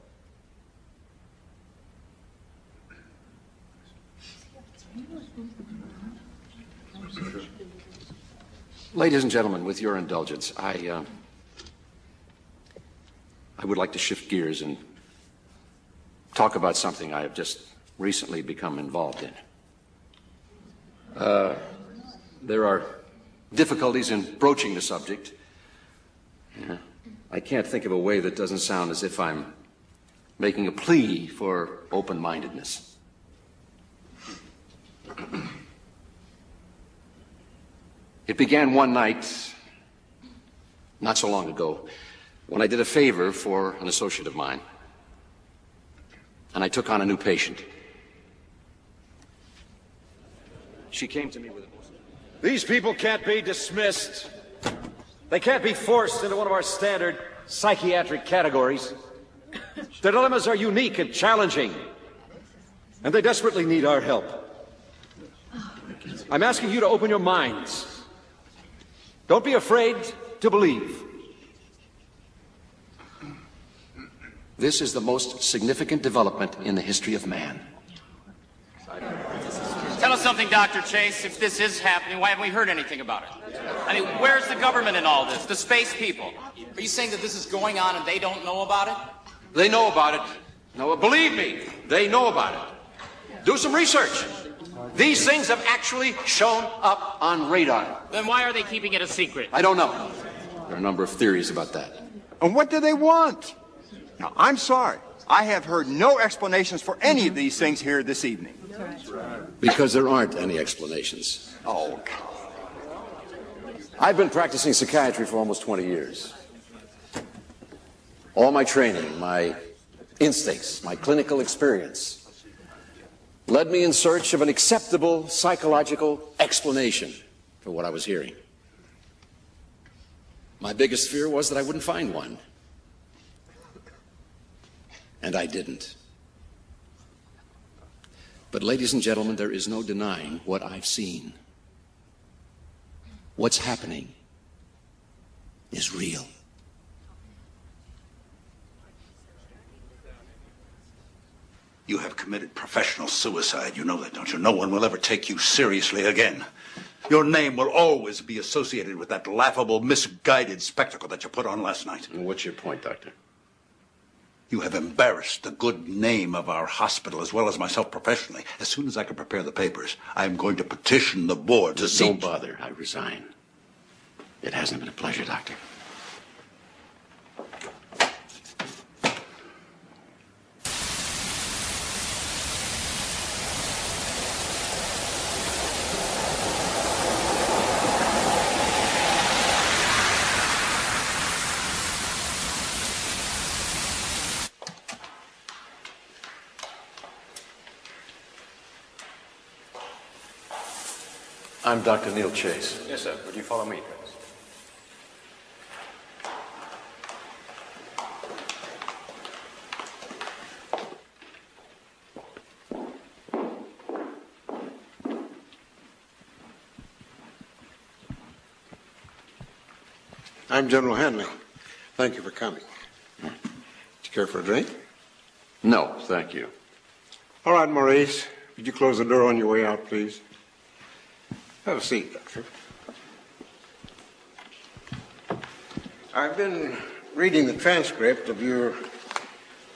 Ladies and gentlemen, with your indulgence, I would like to shift gears and talk about something I have just recently become involved in. There are difficulties in broaching the subject. I can't think of a way that doesn't sound as if I'm making a plea for open-mindedness. It began one night, not so long ago, when I did a favor for an associate of mine, and I took on a new patient. She came to me with a... These people can't be dismissed. They can't be forced into one of our standard psychiatric categories. Their dilemmas are unique and challenging, and they desperately need our help. I'm asking you to open your minds. Don't be afraid to believe. This is the most significant development in the history of man. Tell us something, Dr. Chase. If this is happening, why haven't we heard anything about it? I mean, where's the government in all this? The space people? Are you saying that this is going on and they don't know about it? They know about it. No, believe me, they know about it. Do some research. These things have actually shown up on radar. Then why are they keeping it a secret? I don't know. There are a number of theories about that. And what do they want? Now, I'm sorry. I have heard no explanations for any of these things here this evening. Because there aren't any explanations. Oh. I've been practicing psychiatry for almost 20 years. All my training, my instincts, my clinical experience led me in search of an acceptable psychological explanation for what I was hearing. My biggest fear was that I wouldn't find one. And I didn't. But ladies and gentlemen, there is no denying what I've seen. What's happening is real. You have committed professional suicide. You know that, don't you? No one will ever take you seriously again. Your name will always be associated with that laughable, misguided spectacle that you put on last night. And what's your point, Doctor? You have embarrassed the good name of our hospital as well as myself professionally. As soon as I can prepare the papers, I'm going to petition the board to see... Don't bother. I resign. It hasn't been a pleasure, Doctor. I'm Dr. Neil Chase. Yes, sir. Would you follow me, please? I'm General Hanley. Thank you for coming. Do you care for a drink? No, thank you. All right, Maurice. Could you close the door on your way out, please? Have a seat, Doctor. I've been reading the transcript of your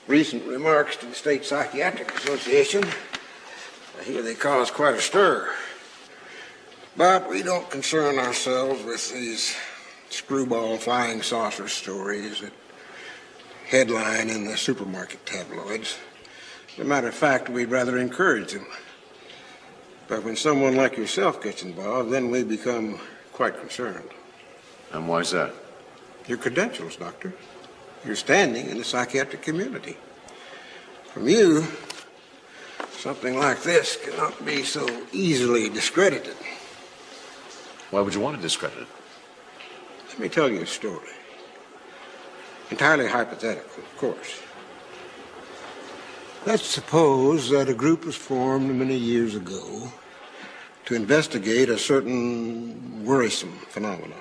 recent remarks to the State Psychiatric Association. I hear they caused quite a stir. But we don't concern ourselves with these screwball flying saucer stories that headline in the supermarket tabloids. As a matter of fact, we'd rather encourage them. But when someone like yourself gets involved, then we become quite concerned. And why's that? Your credentials, Doctor. Your standing in the psychiatric community. From you, something like this cannot be so easily discredited. Why would you want to discredit it? Let me tell you a story. Entirely hypothetical, of course. Let's suppose that a group was formed many years ago to investigate a certain worrisome phenomenon.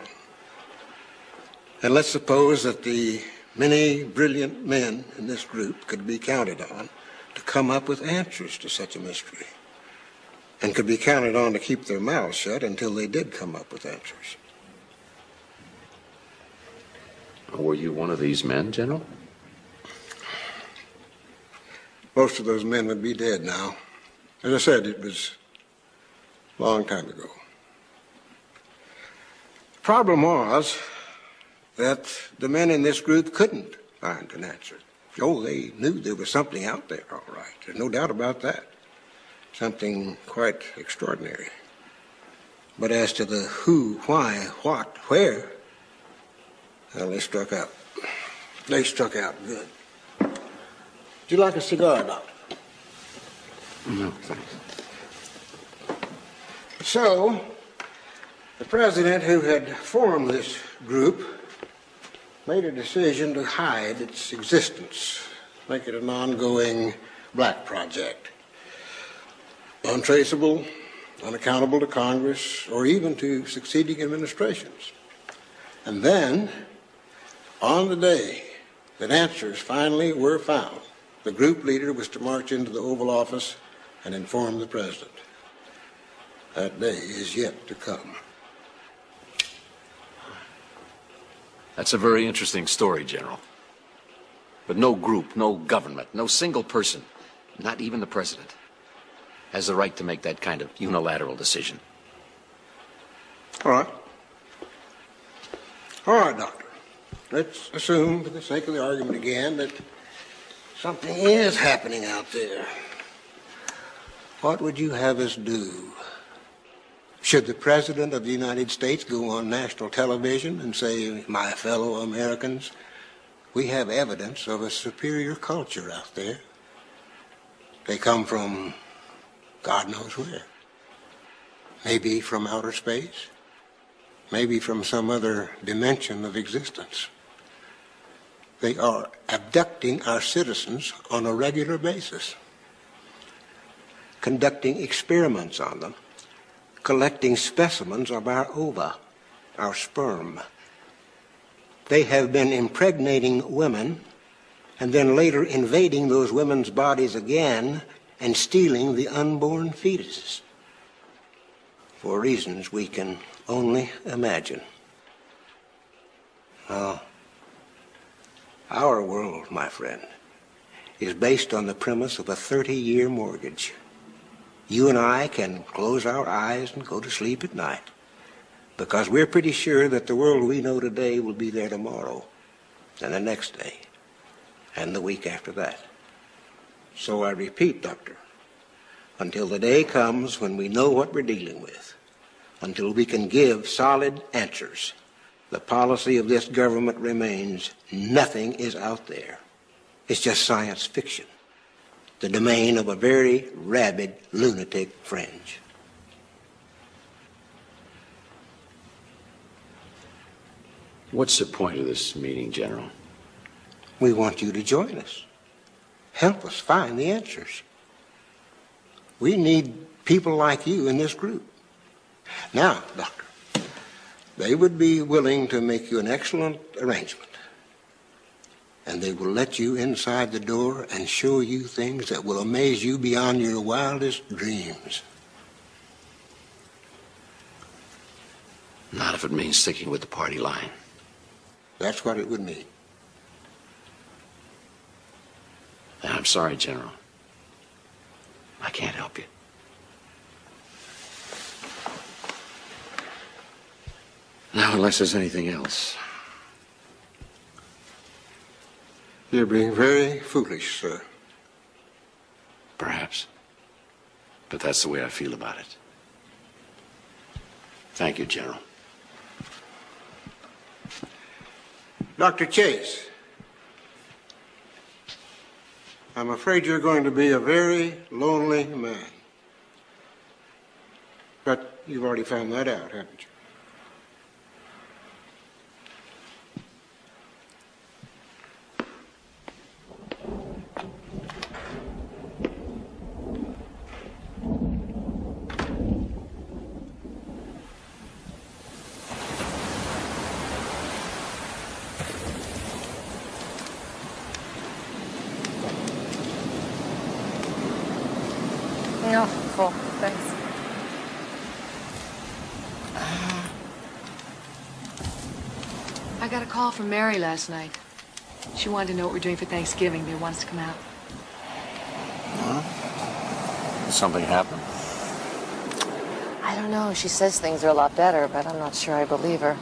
And let's suppose that the many brilliant men in this group could be counted on to come up with answers to such a mystery, and could be counted on to keep their mouths shut until they did come up with answers. Were you one of these men, General? Most of those men would be dead now. As I said, it was a long time ago. The problem was that the men in this group couldn't find an answer. Oh, they knew there was something out there, all right. There's no doubt about that. Something quite extraordinary. But as to the who, why, what, where, well, they struck out. They struck out good. Would you like a cigar, Doctor? No, thanks. So, the president who had formed this group made a decision to hide its existence, make it an ongoing black project. Untraceable, unaccountable to Congress, or even to succeeding administrations. And then, on the day that answers finally were found, the group leader was to march into the Oval Office and inform the president. That day is yet to come. That's a very interesting story, General. But no group, no government, no single person, not even the president, has the right to make that kind of unilateral decision. All right. All right, Doctor. Let's assume, for the sake of the argument again, that something is happening out there. What would you have us do? Should the President of the United States go on national television and say, my fellow Americans, we have evidence of a superior culture out there. They come from God knows where. Maybe from outer space. Maybe from some other dimension of existence. They are abducting our citizens on a regular basis, conducting experiments on them, collecting specimens of our ova, our sperm. They have been impregnating women and then later invading those women's bodies again and stealing the unborn fetuses for reasons we can only imagine. Now, our world, my friend, is based on the premise of a 30-year mortgage. You and I can close our eyes and go to sleep at night because we're pretty sure that the world we know today will be there tomorrow and the next day and the week after that. So I repeat, Doctor, until the day comes when we know what we're dealing with, until we can give solid answers, the policy of this government remains nothing is out there. It's just science fiction, the domain of a very rabid lunatic fringe. What's the point of this meeting, General? We want you to join us. Help us find the answers. We need people like you in this group. Now, Doctor, they would be willing to make you an excellent arrangement. And they will let you inside the door and show you things that will amaze you beyond your wildest dreams. Not if it means sticking with the party line. That's what it would mean. And I'm sorry, General. I can't help you. Now, unless there's anything else. You're being very foolish, sir. Perhaps. But that's the way I feel about it. Thank you, General. Dr. Chase, I'm afraid you're going to be a very lonely man. But you've already found that out, haven't you? No, cool. Thanks. I got a call from Mary last night. She wanted to know what we're doing for Thanksgiving. They want us to come out. Well, something happened? I don't know. She says things are a lot better, but I'm not sure I believe her.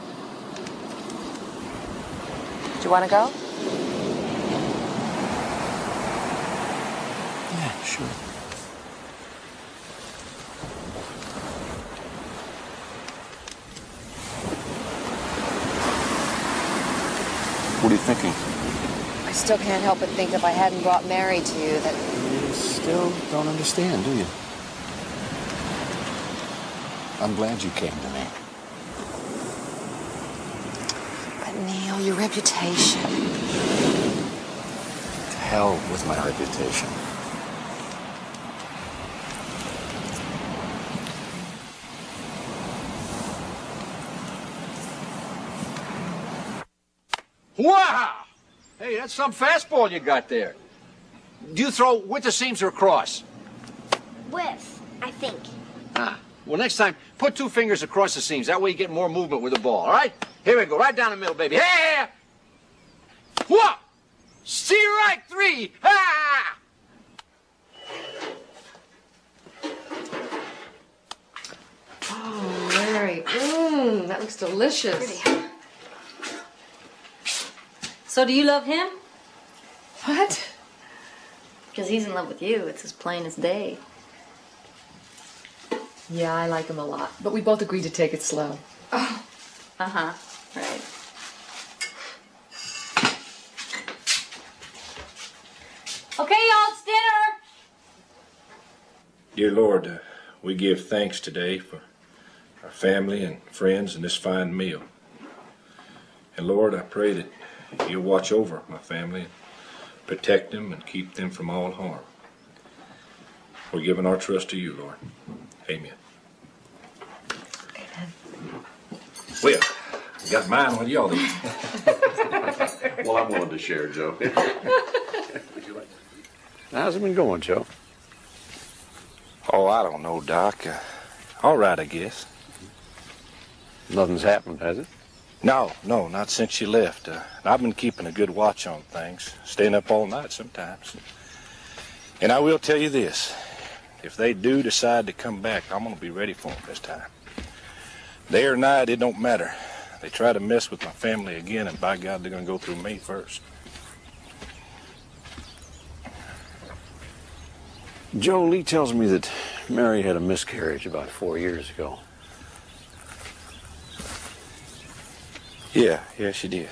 Do you want to go? Yeah, sure. What are you thinking? I still can't help but think if I hadn't brought Mary to you that... You still don't understand, do you? I'm glad you came to me. But Neil, your reputation... To hell with my reputation. Wow! Hey, that's some fastball you got there. Do you throw with the seams or across? With, I think. Ah. Well, next time, put 2 fingers across the seams. That way you get more movement with the ball, all right? Here we go, right down the middle, baby. Hey! What? See right 3! Ha! Oh, Mary. That looks delicious. So do you love him? What? Because he's in love with you. It's as plain as day. Yeah, I like him a lot. But we both agreed to take it slow. Oh. Uh-huh. Right. Okay, y'all, it's dinner. Dear Lord, we give thanks today for our family and friends and this fine meal. And Lord, I pray that you'll watch over my family and protect them and keep them from all harm. We're giving our trust to you, Lord. Amen. Amen. Well, I got mine while y'all eat. Well, I'm willing to share, Joe. How's it been going, Joe? Oh, I don't know, Doc. All right, I guess. Nothing's happened, has it? No, not since you left. I've been keeping a good watch on things, staying up all night sometimes. And I will tell you this. If they do decide to come back, I'm going to be ready for them this time. Day or night, it don't matter. They try to mess with my family again, and by God, they're going to go through me first. Joe, Lee tells me that Mary had a miscarriage about 4 years ago. Yeah, she did.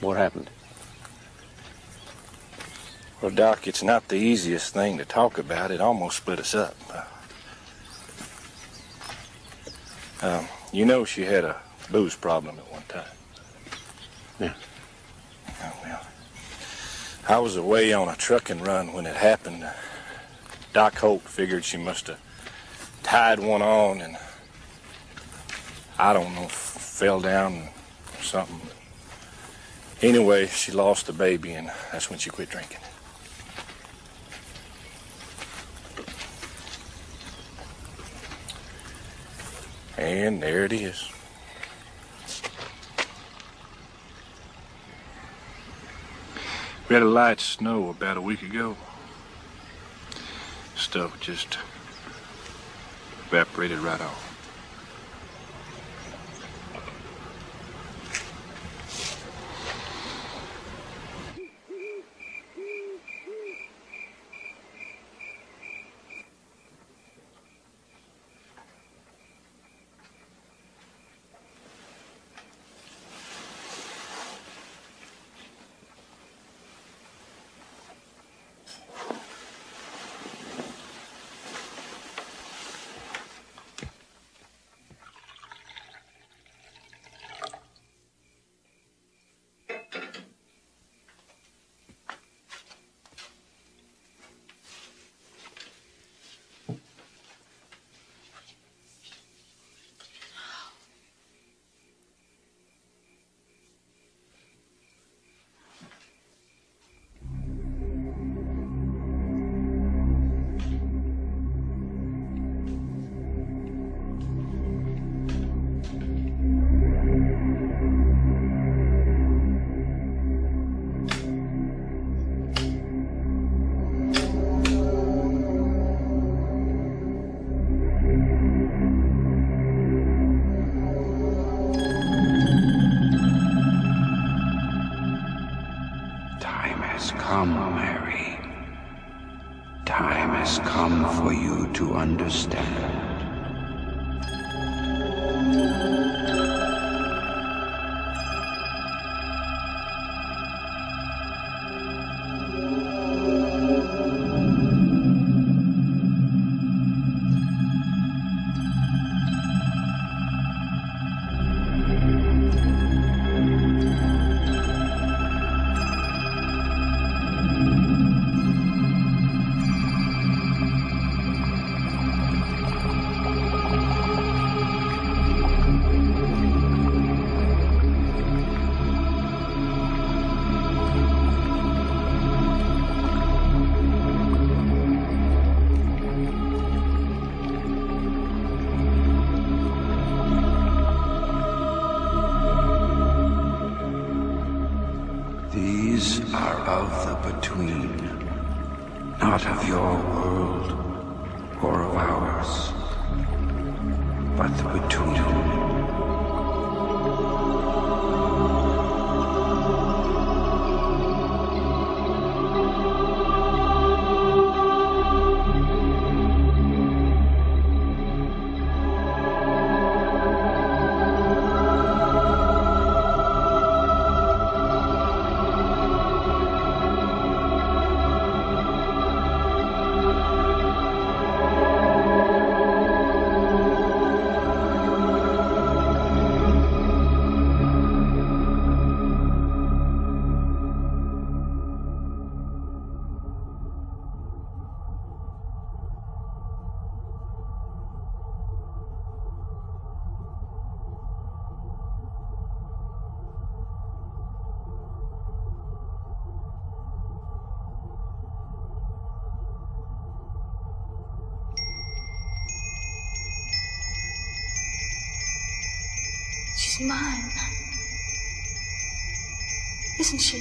What happened? Well, Doc, it's not the easiest thing to talk about. It almost split us up. You know she had a booze problem at one time. Yeah. Oh, well, I was away on a trucking run when it happened. Doc Holt figured she must have tied one on and, I don't know, fell down or something. Anyway, she lost the baby, and that's when she quit drinking. And there it is. We had a light snow about a week ago. Stuff just evaporated right off. come, Mary. Time has come for you to understand. These are of the between, not of your world or of ours, but the between. She's mine. Isn't she?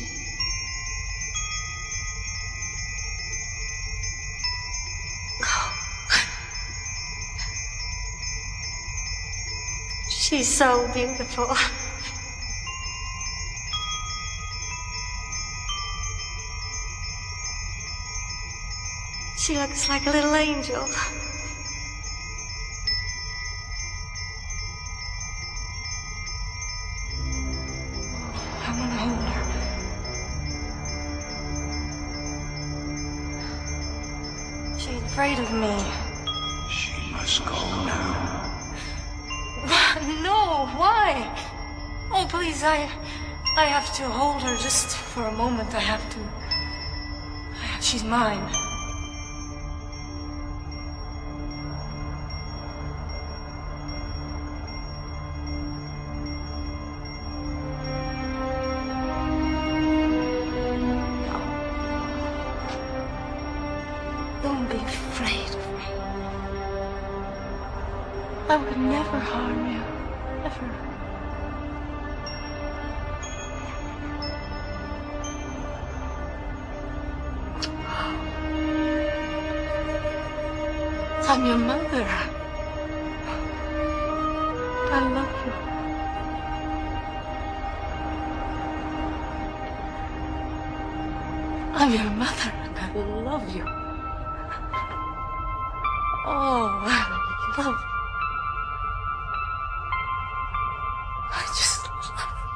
She's so beautiful. She looks like a little angel. I want to hold her. She's afraid of me. She must go now. No, why? Oh, please, I have to hold her just for a moment. She's mine. Don't be afraid of me. I would never harm you. Never. I'm your mother. I love you. I'm your mother and I love you. Oh, I love you. I just love you.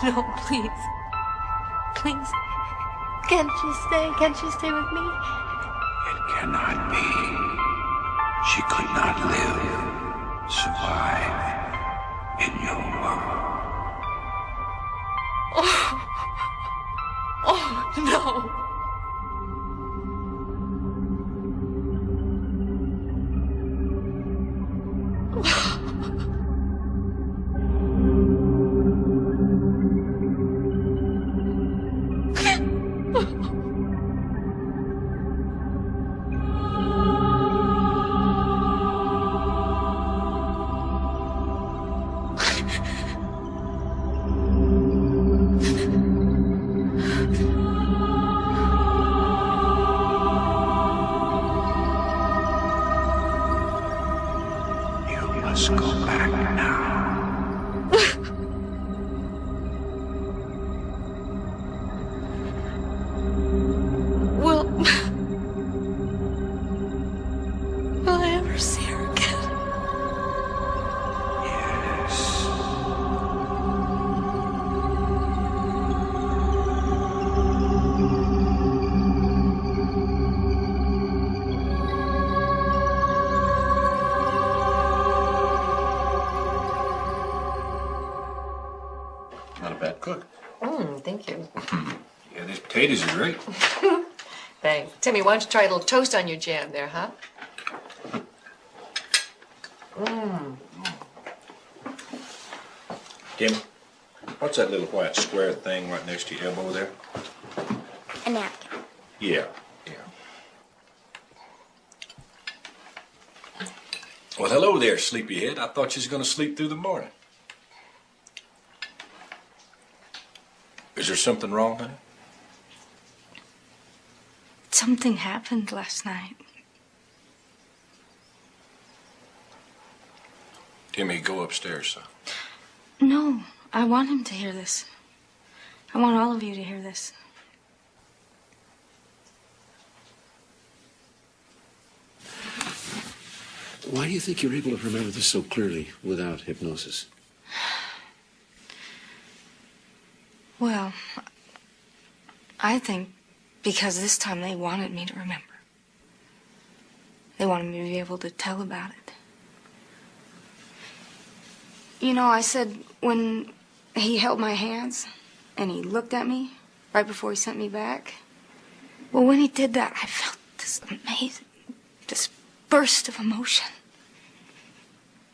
No, please. Please. Can't you stay? Can't you stay with me? It cannot be. She could not live, survive in your world. Oh, no. Potatoes are great. Thanks. Timmy, why don't you try a little toast on your jam there, huh? Mmm. Timmy, what's that little white square thing right next to your elbow there? A napkin. Yeah. Well, hello there, sleepyhead. I thought you was going to sleep through the morning. Is there something wrong, honey? Something happened last night. Timmy, go upstairs, son. No, I want him to hear this. I want all of you to hear this. Why do you think you're able to remember this so clearly without hypnosis? Well, I think because this time they wanted me to remember. They wanted me to be able to tell about it. You know, I said when he held my hands and he looked at me right before he sent me back. Well, when he did that, I felt this amazing, this burst of emotion.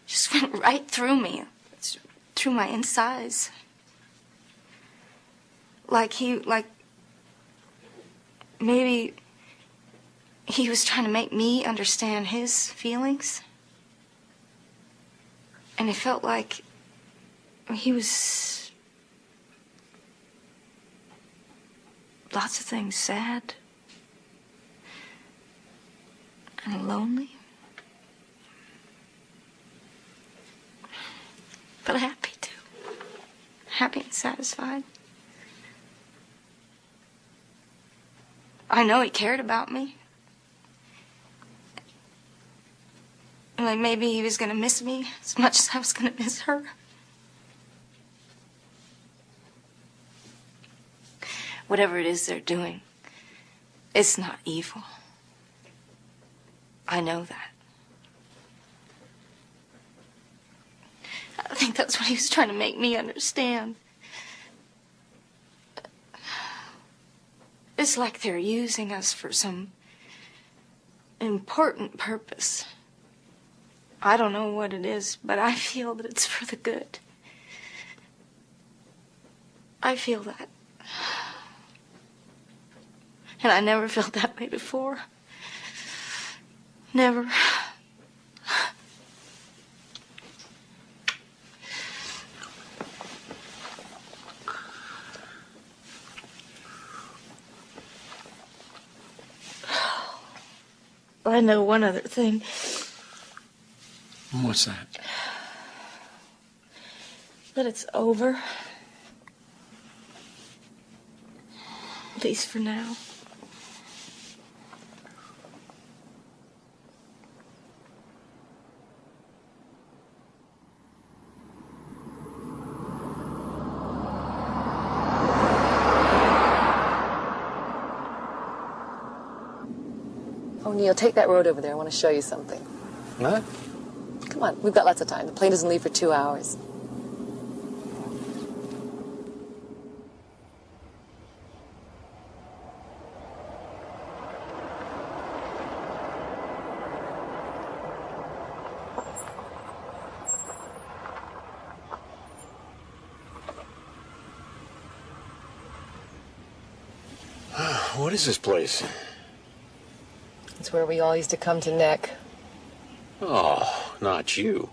Just went right through me, through my insides. Like maybe he was trying to make me understand his feelings. And it felt like he was lots of things sad and lonely. But happy too. Happy and satisfied. I know he cared about me. Like maybe he was gonna miss me as much as I was gonna miss her. Whatever it is they're doing, it's not evil. I know that. I think that's what he was trying to make me understand. It's like they're using us for some important purpose. I don't know what it is, but I feel that it's for the good. I feel that. And I never felt that way before. Never. I know one other thing. What's that? That it's over. At least for now. Oh, Neil, take that road over there. I want to show you something. What? Come on, we've got lots of time. The plane doesn't leave for 2 hours. What is this place? It's where we all used to come to neck. Oh, not you.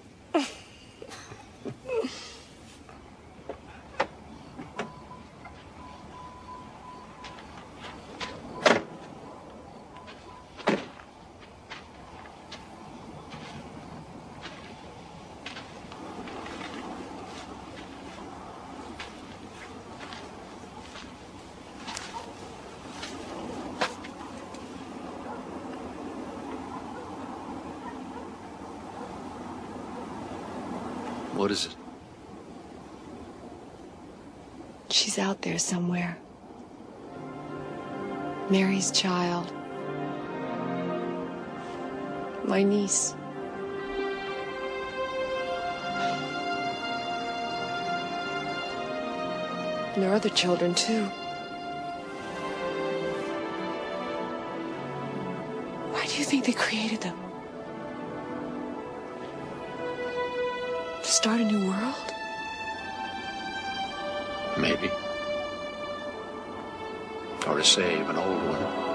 What is it? She's out there somewhere. Mary's child. My niece. And there are other children, too. do you think they created them? To start a new world? Maybe. Or to save an old one.